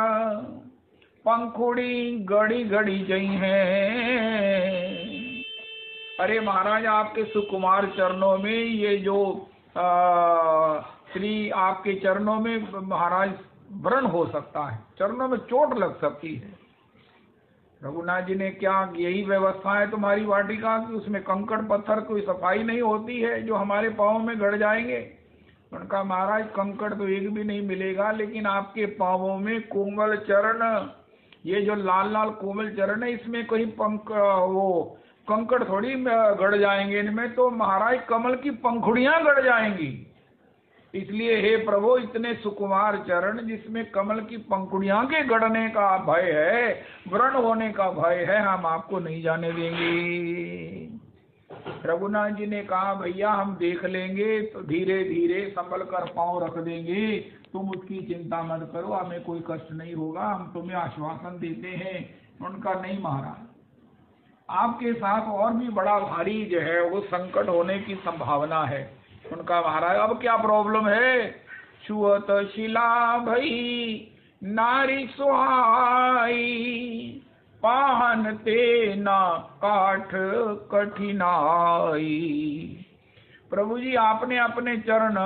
पंखुड़ी गड़ी गड़ी जई हैं। अरे महाराज आपके सुकुमार चरणों में ये जो श्री आपके चरणों में महाराज व्रण हो सकता है, चरणों में चोट लग सकती है। रघुनाथ जी ने क्या, यही व्यवस्था है तुम्हारी वाटिका की? उसमें कंकड़ पत्थर कोई सफाई नहीं होती है जो हमारे पाँव में गड़ जाएंगे? उनका महाराज कंकड़ तो एक भी नहीं मिलेगा, लेकिन आपके पाँवों में कोमल चरण, ये जो लाल लाल कोमल चरण है, इसमें कहीं वो कंकड़ थोड़ी गड़ जाएंगे, इनमें तो महाराज कमल की पंखुड़ियां गड़ जाएंगी। इसलिए हे प्रभु, इतने सुकुमार चरण जिसमें कमल की पंखुड़ियां के गड़ने का भय है, व्रण होने का भय है, हम आपको नहीं जाने देंगे। रघुनाथ जी ने कहा, भैया हम देख लेंगे, तो धीरे धीरे संभल कर पांव रख देंगे, तुम उसकी चिंता मत करो, हमें कोई कष्ट नहीं होगा, हम तुम्हें आश्वासन देते हैं। उनका नहीं महाराज, आपके साथ और भी बड़ा भारी जो है वो संकट होने की संभावना है। उनका महाराज, अब क्या प्रॉब्लम है? छुअत शिला भई नारी सुहाई, पाहन ते ना काठ कठिनाई। प्रभु जी आपने अपने चरण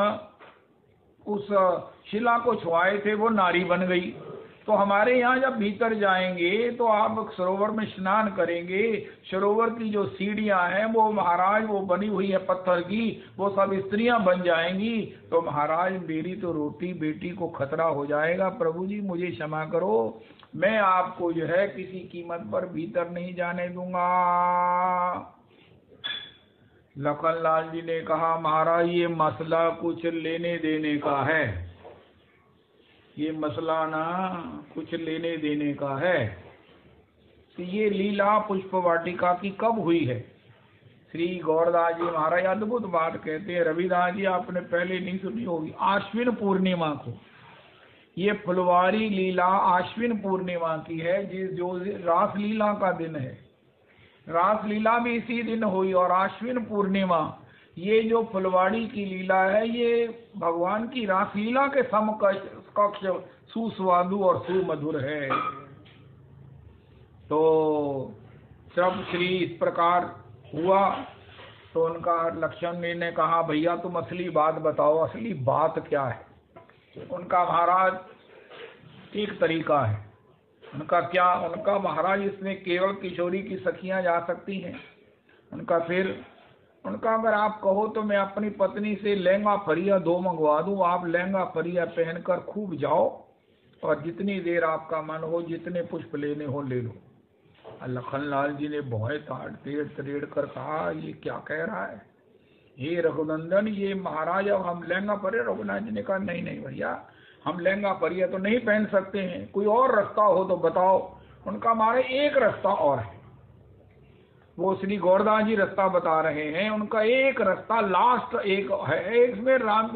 उस शिला को छुआए थे, वो नारी बन गई। तो हमारे यहाँ जब भीतर जाएंगे तो आप सरोवर में स्नान करेंगे, सरोवर की जो सीढ़ियाँ हैं वो महाराज वो बनी हुई है पत्थर की, वो सब स्त्रियाँ बन जाएंगी। तो महाराज मेरी तो रोटी बेटी को खतरा हो जाएगा। प्रभु जी मुझे क्षमा करो, मैं आपको जो है किसी कीमत पर भीतर नहीं जाने दूंगा। लखनलाल जी ने कहा, महाराज ये मसला कुछ लेने देने का है, ये मसला ना कुछ लेने देने का है। तो ये लीला पुष्प वाटिका की कब हुई है? श्री गौरदास जी महाराज अद्भुत बात कहते हैं, रविदास जी आपने पहले नहीं सुनी होगी। आश्विन पूर्णिमा को ये फुलवारी लीला आश्विन पूर्णिमा की है, जो रास लीला का दिन है। रासलीला भी इसी दिन हुई। और आश्विन पूर्णिमा, ये जो फुलवाड़ी की लीला है, ये भगवान की रासलीला के समकक्ष सुस्वादु और सुमधुर है। तो जब श्री इस प्रकार हुआ तो उनका लक्ष्मण जी ने कहा, भैया तुम असली बात बताओ, असली बात क्या है। उनका महाराज एक तरीका है। उनका क्या? उनका महाराज इसमें केवल किशोरी की सखियां जा सकती हैं। उनका अगर आप कहो तो मैं अपनी पत्नी से लहंगा फरिया 2 मंगवा दूं, आप लहंगा फरिया पहनकर खूब जाओ और जितनी देर आपका मन हो, जितने पुष्प लेने हो ले लो। लखनलाल जी ने बहुत तड़ेड़ कर कहा, ये क्या कह रहा है, हे रघुनंदन, ये महाराज अब हम लहंगा फरिया। रघुनाथ जी ने कहा, नहीं नहीं भैया, हम लहंगा फरिया तो नहीं पहन सकते हैं, कोई और रास्ता हो तो बताओ। उनका हमारे एक रास्ता और है। वो श्री गौरदास जी रास्ता बता रहे हैं। उनका एक रास्ता लास्ट एक है, इसमें राम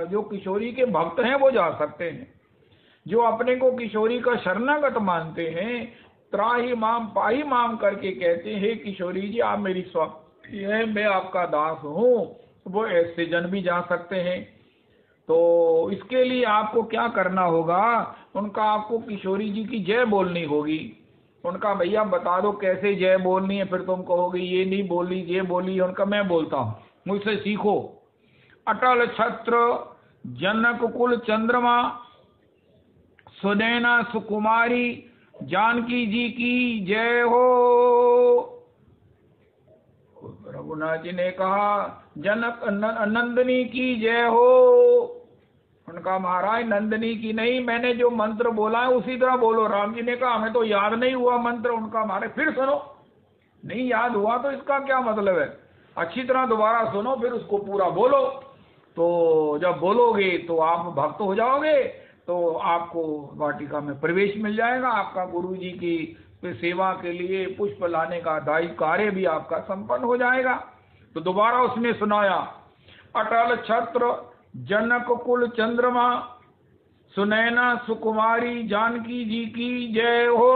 जो किशोरी के भक्त हैं वो जा सकते हैं, जो अपने को किशोरी का शरणागत मानते हैं, त्राही माम पाही माम करके कहते हैं, किशोरी जी आप मेरी स्वामी है, मैं आपका दास हूँ, वो ऐसे जन भी जा सकते हैं। तो इसके लिए आपको क्या करना होगा? उनका आपको किशोरी जी की जय बोलनी होगी। उनका भैया बता दो कैसे जय बोलनी है, फिर तुम कहोगे ये नहीं बोली ये बोली। उनका मैं बोलता हूँ, मुझसे सीखो। अटल छत्र जनक कुल चंद्रमा, सुनैना सुकुमारी, जानकी जी की जय हो। रघुनाथ जी ने कहा, जनक नंदनी की जय हो। उनका महाराज नंदनी की नहीं, मैंने जो मंत्र बोला है उसी तरह बोलो। राम जी ने कहा, हमें तो याद नहीं हुआ मंत्र। उनका महाराज फिर सुनो, नहीं याद हुआ तो इसका क्या मतलब है, अच्छी तरह दोबारा सुनो, फिर उसको पूरा बोलो। तो जब बोलोगे तो आप भक्त हो जाओगे, तो आपको वाटिका में प्रवेश मिल जाएगा। आपका गुरु जी की सेवा के लिए पुष्प लाने का दायी कार्य भी आपका संपन्न हो जाएगा। तो दोबारा उसने सुनाया, अटल छत्र जनक कुल चंद्रमा, सुनैना सुकुमारी, जानकी जी की जय हो।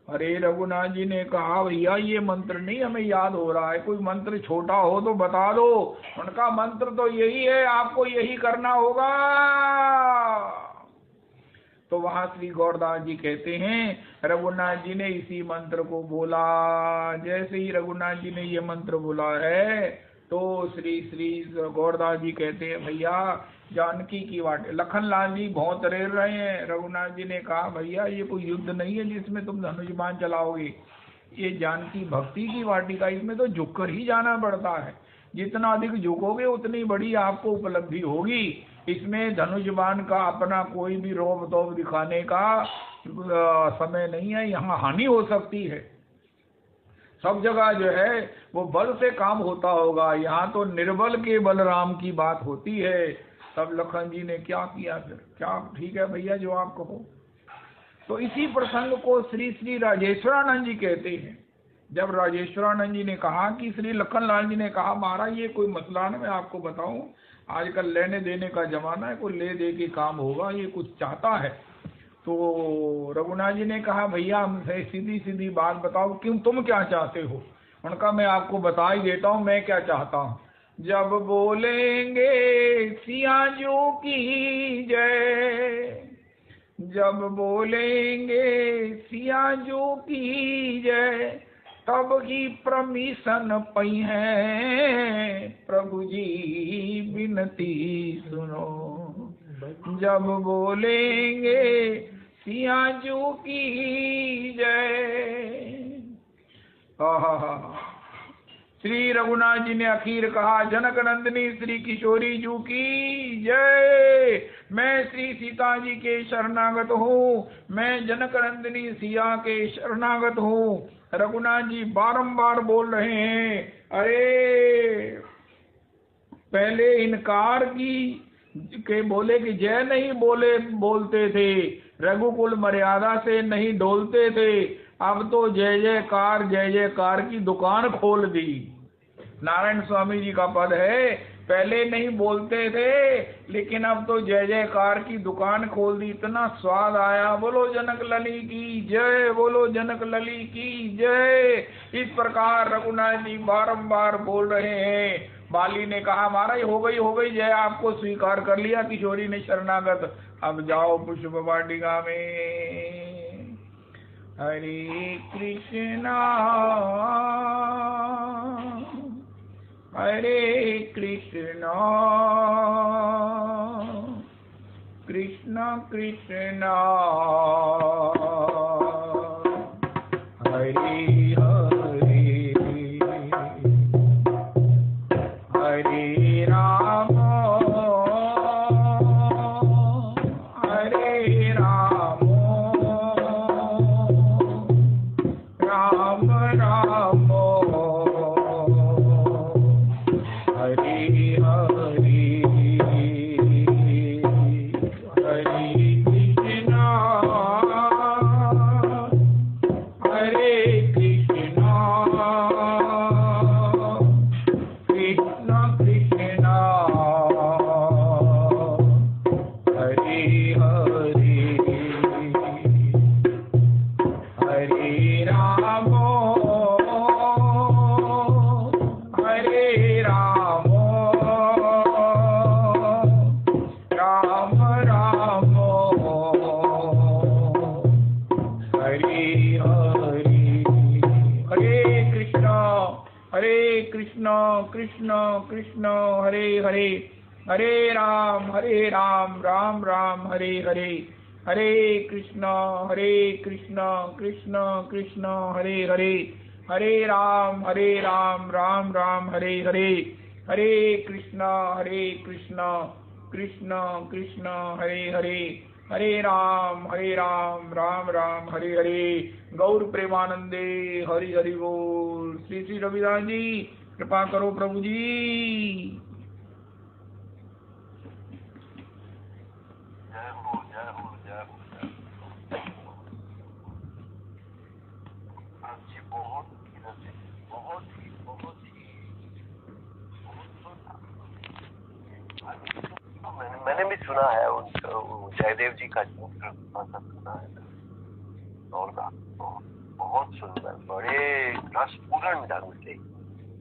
अरे रघुनाथ जी ने कहा, भैया ये मंत्र नहीं हमें याद हो रहा है, कोई मंत्र छोटा हो तो बता दो। उनका मंत्र तो यही है, आपको यही करना होगा। तो वहां श्री गौरदास जी कहते हैं, रघुनाथ जी ने इसी मंत्र को बोला। जैसे ही रघुनाथ जी ने ये मंत्र बोला है तो श्री गौरदास जी कहते हैं, भैया जानकी की वाट। लखनलाल जी बहुत रेर रहे हैं। रघुनाथ जी ने कहा, भैया ये कोई युद्ध नहीं है जिसमें तुम धनुष बाण चलाओगे, ये जानकी भक्ति की वाटिका, इसमें तो झुककर ही जाना पड़ता है। जितना अधिक झुकोगे उतनी बड़ी आपको उपलब्धि होगी। इसमें धनुष बाण का अपना कोई भी रोब तोब दिखाने का समय नहीं है, यहाँ हानि हो सकती है। सब जगह जो है वो बल से काम होता होगा, यहाँ तो निर्बल के बलराम की बात होती है। तब लखन जी ने क्या किया, फिर क्या, ठीक है भैया जो आप कहो। तो इसी प्रसंग को श्री श्री राजेश्वरानंद जी कहते हैं। जब राजेश्वरानंद जी ने कहा कि श्री लखनलाल जी ने कहा, महाराज ये कोई मसला ना, मैं आपको बताऊं, आजकल लेने देने का जमाना है, कोई ले दे के काम होगा, ये कुछ चाहता है। तो रघुनाथ जी ने कहा, भैया हमसे सीधी सीधी बात बताओ, क्यों, तुम क्या चाहते हो। उनका मैं आपको बता ही देता हूँ मैं क्या चाहता हूँ। जब बोलेंगे सियाजू की जय, जब बोलेंगे सियाजू की जय, तब ही परमिशन पई है, प्रभु जी विनती सुनो। जब बोलेंगे सियाजू की जय। श्री रघुनाथ जी ने आखिर कहा, जनक नंदिनी श्री किशोरी जू की जय। मैं श्री सीता जी के शरणागत हूँ, मैं जनक नंदिनी सिया के शरणागत हूँ। रघुनाथ जी बारंबार बोल रहे हैं, अरे पहले इनकार की के बोले कि जय नहीं बोलते थे, रघुकुल मर्यादा से नहीं डोलते थे, अब तो जय जयकार की दुकान खोल दी। नारायण स्वामी जी का पद है पहले नहीं बोलते थे, लेकिन अब तो जय जयकार की दुकान खोल दी, इतना स्वाद आया। बोलो जनक लली की जय, बोलो जनक लली की जय। इस प्रकार रघुनाथ जी बारंबार बोल रहे हैं। बाली ने कहा महाराज हो गई जय, आपको स्वीकार कर लिया किशोरी ने शरणागत, अब जाओ पुष्प वाटिका में। हरे कृष्णा हरे कृष्णा कृष्ण कृष्ण हरे हरे, हरे राम हरे राम, राम राम हरे हरे, हरे कृष्णा हरे कृष्णा कृष्ण कृष्णा हरे हरे, हरे राम हरे राम, राम राम हरे हरे, हरे कृष्ण कृष्ण कृष्ण हरे हरे, हरे राम राम राम हरे हरे, हरे कृष्ण कृष्ण कृष्ण हरे हरे, हरे राम राम राम हरे हरे, हरे कृष्ण कृष्ण कृष्ण हरे हरे, हरे राम राम राम हरे हरे। गौर प्रेमानंदे हरि हरि बोल। श्री श्री रविदास जी कृपा करो प्रभु जी। जय हो जय हो जय हो जय हो। जी बहुत मैंने भी सुना है उनको, जयदेव जी का चरित्र सुना है। और बहुत सुंदर, बड़े रसपूर्ण ढंग से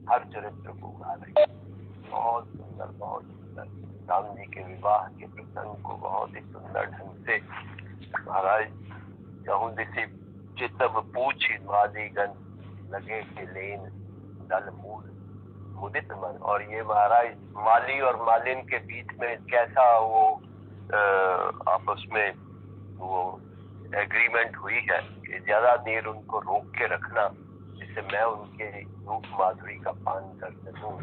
हर चरित्र को गा रहे, बहुत सुंदर। राम जी के विवाह के प्रसंग को बहुत ही सुंदर ढंग से महाराज कहूँ दिसी चितब पूछी मादीगन लगे के लेन दल मूल मुदित मन। और ये महाराज माली और मालिन के बीच में कैसा वो आपस में वो एग्रीमेंट हुई है कि ज्यादा देर उनको रोक के रखना जिससे मैं उनके रूप माधुरी का पान कर सकूं।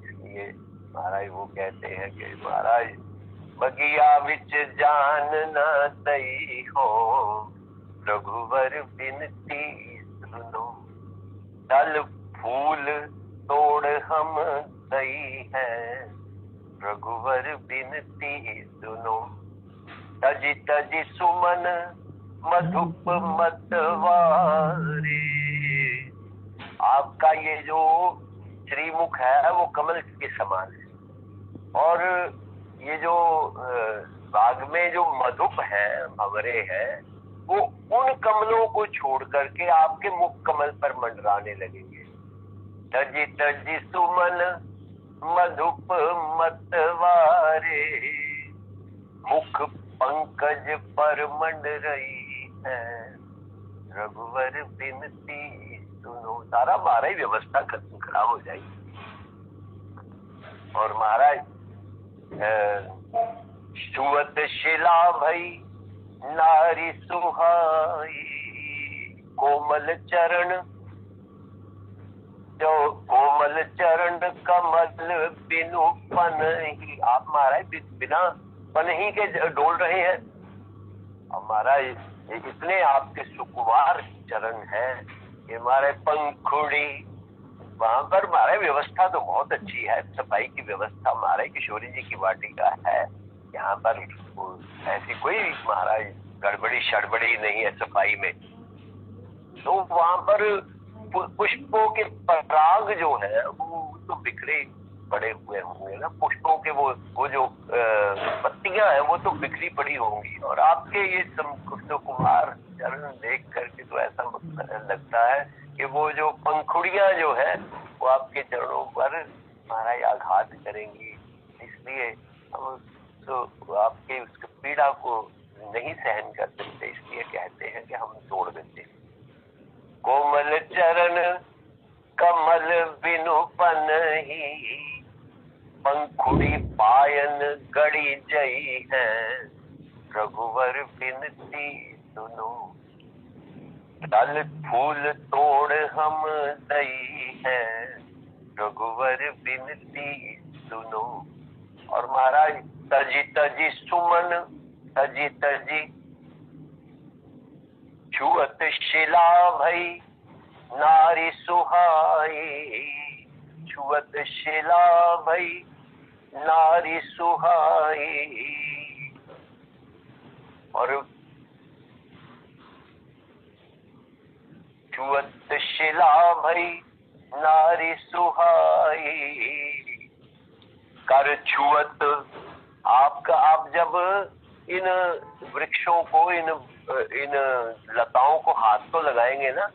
इसलिए महाराज वो कहते हैं कि महाराज बगिया विच जान न दई हो, रघुवर बिनती सुनो, दल फूल तोड़ हम दई है, रघुवर बिनती सुनो, तजी तजी सुमन मधुप मतवारे। आपका ये जो श्रीमुख है वो कमल के समान है, और ये जो बाग में जो मधुप है भंवरे हैं वो उन कमलों को छोड़ करके आपके मुख कमल पर मंडराने लगेंगे। तजी तजी सुमन मधुप मतवारे, मुख पंकज पर मंड रही है, रघुवर बिनती सुनो। सारा हमारा ही व्यवस्था खराब हो जाएगी। और महाराज सुवत शिला भई नारी सुहाई, कोमल चरण जो कोमल चरण कमल बिनु पन ही। आप महाराज बिना पन ही के डोल रहे हैं। हमारा इतने आपके सुकुमार चरण है कि हमारे पंखुड़ी वहां पर हमारे व्यवस्था तो बहुत अच्छी है। सफाई की व्यवस्था हमारे किशोरी जी की वाटिका है। यहाँ पर ऐसी कोई महाराज गड़बड़ी शड़बड़ी नहीं है सफाई में। तो वहां पर पुष्पों के पराग जो है वो तो बिखरे पड़े हुए होंगे ना, पुष्पों के वो जो पत्तियां हैं वो तो बिखरी पड़ी होंगी, और आपके ये कृष्ण कुमार चरण देख करके तो ऐसा लगता है कि वो जो पंखुड़ियां जो है वो आपके चरणों पर महाराज आघात करेंगी। इसलिए हम तो आपके उस पीड़ा को नहीं सहन कर सकते, इसलिए कहते हैं कि हम तोड़ देते हैं। कोमल चरण कमल बिनु पनहि, पंखुड़ी पायन गड़ी जई है, रघुवर बिनती सुनो। दल फूल तोड़ हम दई है, रघुवर बिनती सुनो। और महाराज तजी तजी सुमन, तजी तजी छुअत शिला भई, नारी सुहाई, छुअत शिला भई, नारी सुहाई। और छुअत शिला भई, नारी सुहाई। कर छुअत आपका, आप जब इन वृक्षों को, इन लताओं को हाथ तो लगाएंगे ना।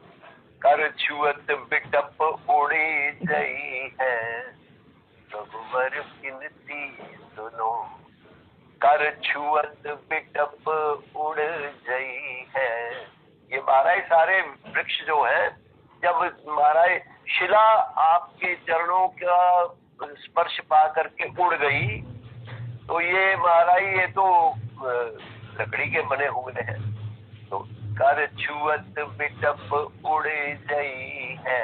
कर छुअत बिटप उड़ी गई है, रघुवर बिनती सुनो। कर छुअत बिटप उड़ गई है। ये महाराज सारे वृक्ष जो है, जब महाराज शिला आपके चरणों का स्पर्श पा करके उड़ गई, तो ये महाराज ये तो लकड़ी के बने हुए हैं। तो कर छुअत बिटप उड़ गई है,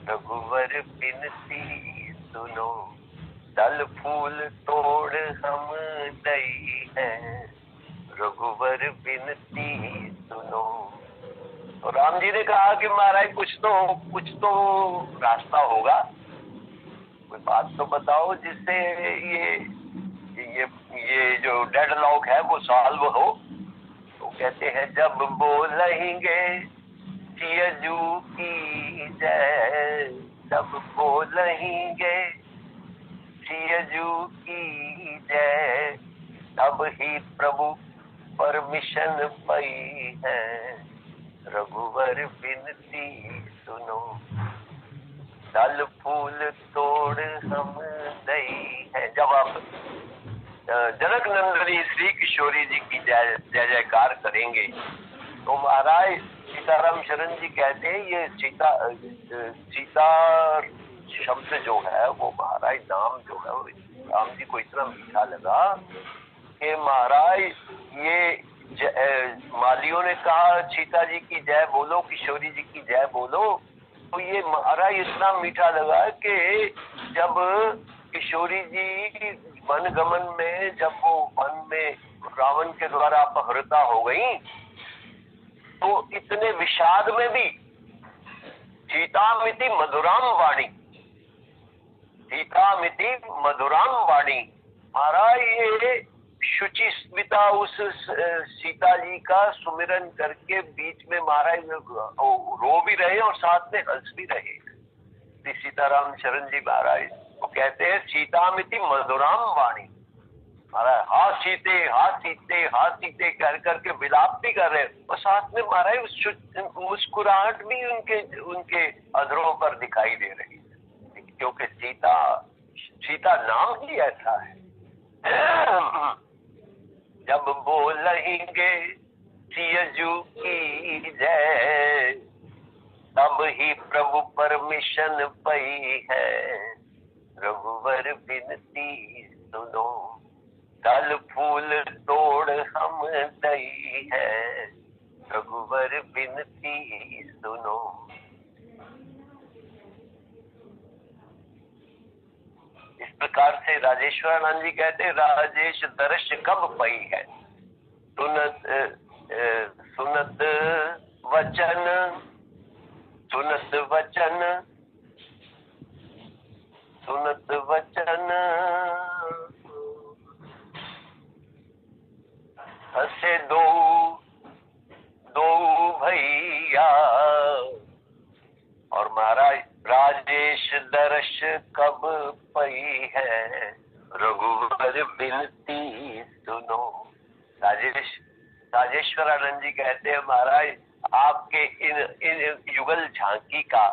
रघुवर बिनती सुनो। दल फूल तोड़ हम दई है, रघुवर बिनती सुनो। तो राम जी ने कहा कि महाराज कुछ तो रास्ता होगा, कोई बात तो बताओ जिससे ये जो डेडलॉक है वो सॉल्व हो। तो कहते हैं जब बोलेंगे सियजू की जय, जब बोलेंगे सियजू की जय, तब ही प्रभु परमिशन पाई है, रघुवर बिनती सुनो। दल फूल तोड़ हम दई है। जब आप जनक नंदनी श्री किशोरी जी की जय जयकार करेंगे, तो महाराज सीताराम शरण जी कहते हैं ये सीता शब्द जो है वो महाराज नाम जो है वो राम जी को इतना मीठा लगा कि महाराज ये मालियों ने कहा सीता जी की जय बोलो, किशोरी जी की जय बोलो, तो ये महाराज इतना मीठा लगा कि जब किशोरी जी वन गमन में, जब वो वन में रावण के द्वारा अपहृता हो गई, तो इतने विषाद में भी सीतामिति मधुराम वाणी, सीतामिति मधुराम वाणी। महाराज ये शुचि स्मिता उस सीता जी का सुमिरन करके बीच में महाराज रो भी रहे और साथ में हंस भी रहे। सीताराम शरण जी महाराज वो कहते हैं सीतामिति मधुराम वाणी। महाराज हा सीते कर करके विलाप भी कर रहे और साथ में महाराज मुस्कुराहट भी उनके अधरों पर दिखाई दे रही है, क्योंकि सीता नाम ही ऐसा है। जब बोलेंगे सियजू की जय, तब ही प्रभु परमिशन पाई है, रघुवर बिनती सुनो। दल फूल तोड़ हम दई है, रघुवर बिनती सुनो। इस प्रकार से राजेश्वरानंद जी कहते राजेश दर्श कब पई है, सुनत वचन, सुनत वचन, सुनत वचन, हसे दो भैया। और महाराज राजेश दर्श कब पई रघुवर बिनती सुनो। राजेश्वरानंद जी कहते हैं महाराज, आपके इन युगल झांकी का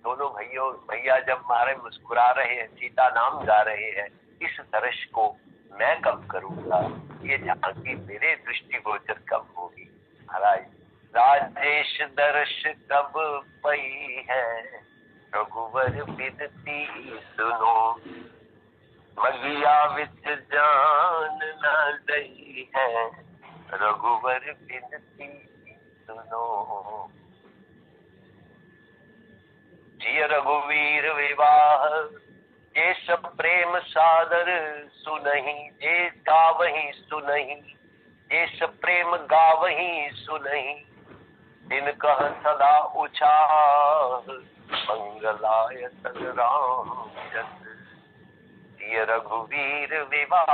दोनों भैया जब महाराज मुस्कुरा रहे हैं, सीता नाम गा रहे हैं, इस दर्श को मैं कब करूंगा, ये झांकी मेरे दृष्टिगोचर कब होगी। महाराज राजेश दर्श कब पई है, रघुवर बिनती सुनो। मगिया विच जान न दई है, रघुवर बिनती सुनो। जिय रघुवीर विवाह, जे सब प्रेम सादर सुनहि, जे गावहि सुनहि, जे सब प्रेम गावहि सुनहि, दिन कह सदा उछाह, मंगलाय तन राम जस। जिय रघुवीर विवाह।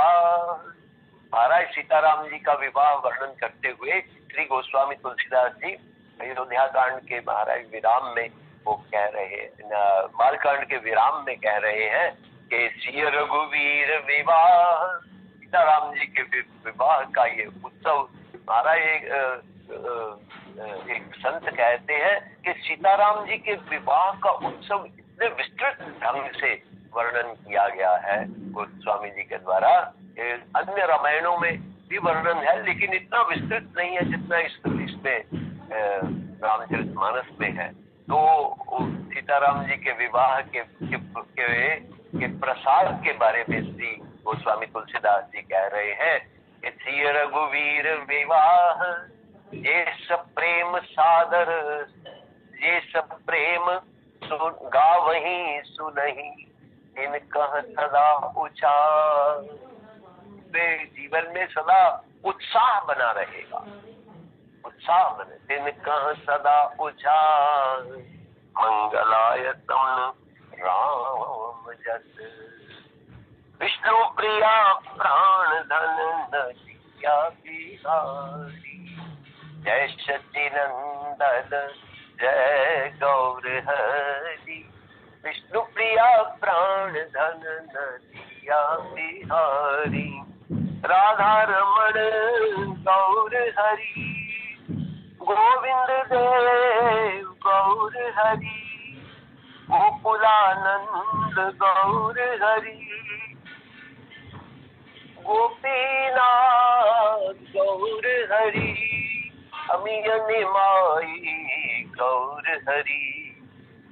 महाराज सीताराम जी का विवाह वर्णन करते हुए श्री गोस्वामी तुलसीदास जी अयोध्या कांड के महाराज विराम में वो कह रहे हैं, बालकांड के विराम में कह रहे हैं कि सिय रघुवीर विवाह। सीताराम जी के विवाह का ये उत्सव महाराज एक संत कहते हैं कि सीताराम जी के विवाह का उत्सव इतने विस्तृत ढंग से वर्णन किया गया है गोस्वामी जी के द्वारा। अन्य रामायणों में भी वर्णन है, लेकिन इतना विस्तृत नहीं है जितना इसमें रामचरितमानस में है। तो सीताराम जी के विवाह के प्रसार के बारे में श्री गोस्वामी तुलसीदास जी कह रहे हैं कि सिय रघुवीर विवाह, ये सब प्रेम सादर, ये सब प्रेम गावहि सुनहि, इन कह सदा उछाह। वे जीवन में सदा उत्साह बना रहेगा, उत्साह बने। दिन कह सदा उछाह, मंगलाय तम राम जस। विष्णु प्रिया प्राण धन नदिया बिहारी, जय सच्चिनंदन जय गौर हरि। विष्णु प्रिया प्राण धन नदिया बिहारी, राधा रमण गौर हरि। गोविंद देव गौर हरि, गोकुलानंद गौर हरि। गोपीनाथ गौर हरि, अमिय निमाई गौर हरि।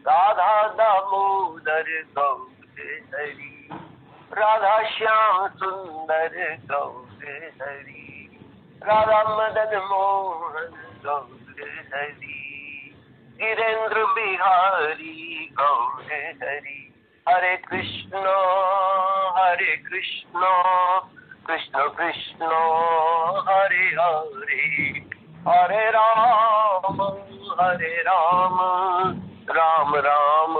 राधा दामोदर गौर हरि, राधा श्याम सुंदर गौर हरि। राधा मदन मोहन गौर हरि, गिरेंद्र बिहारी गौर हरि। हरे कृष्ण कृष्ण कृष्ण हरे हरे, हरे राम राम राम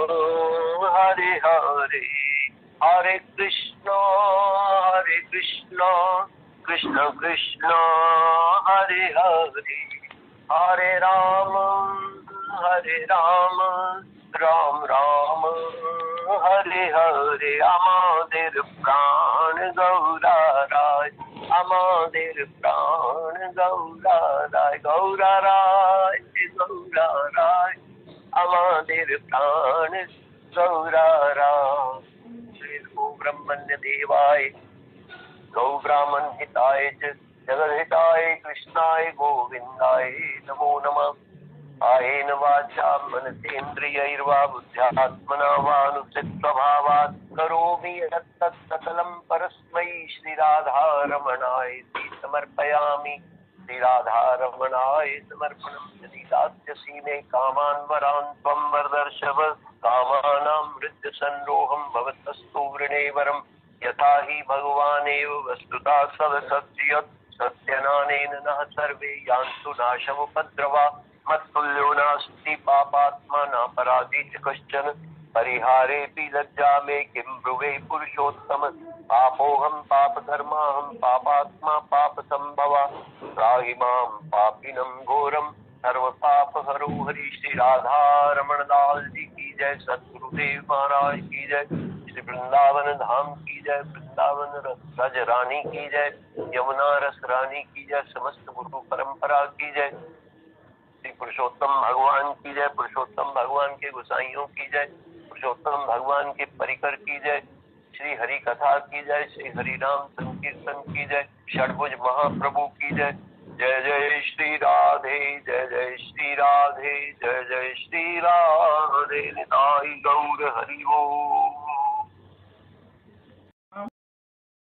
हरे हरे। हरे कृष्ण कृष्ण कृष्ण हरे हरे, हरे राम राम राम हरे हरे। আমাদের প্রাণ গৌরারায়, আমাদের প্রাণ গৌরারায়, গৌরারায় গৌরারায়, আমাদের প্রাণ गौराराय। गो ब्रह्मण्य देवाय गौ ब्राह्मण हिताय च जगद हिताय कृष्णाय गोविंदाय नमो नमः। कायेन वाचा मनसेन्द्रियैर्वा बुद्ध्यात्मना वानुचित्तभावात् करोमि यत्तत् सकलं परस्मै श्रीराधारमणाय समर्पयामि। श्रीराधारमणाय समर्पणं। यदि दास्यसि मे कामान् वरान् त्वं वरदर्शव, कामानां हृद्यसन्रोहं भवतस्तु वृणे वरम्। यथा हि भगवानेव वस्तुतः सदसत्य सत्यनानेन नः सर्वे यान्तु नाशमुपद्रवा। मत्तुल्यो नास्ति पापात्मा नापराधी च कश्चन, परिहारेऽपि लज्जा मे किं ब्रुवे पुरुषोत्तम। पापोऽहं पापकर्माहं पापात्मा पापसंभवा, त्राहि मां पापिनं घोरं सर्वपापहरो हरि। श्री राधा रमण लाल जी की जय, सद्गुरुदेव महाराज की जय, श्री वृंदावन धाम की जय, वृंदावन रज रानी की जय, यमुना रस रानी की जय, समस्त गुरु परंपरा की जय, श्री पुरुषोत्तम भगवान की जय, पुरुषोत्तम भगवान के गोसाइयों की जय, पुरुषोत्तम भगवान के परिकर की जय, श्री हरि कथा की जय, श्री हरि नाम संकीर्तन की जय, षडभुज महाप्रभु की जय। जय जय श्री राधे, जय जय श्री राधे, जय जय श्री राधे, निताई गौर हरि बोल।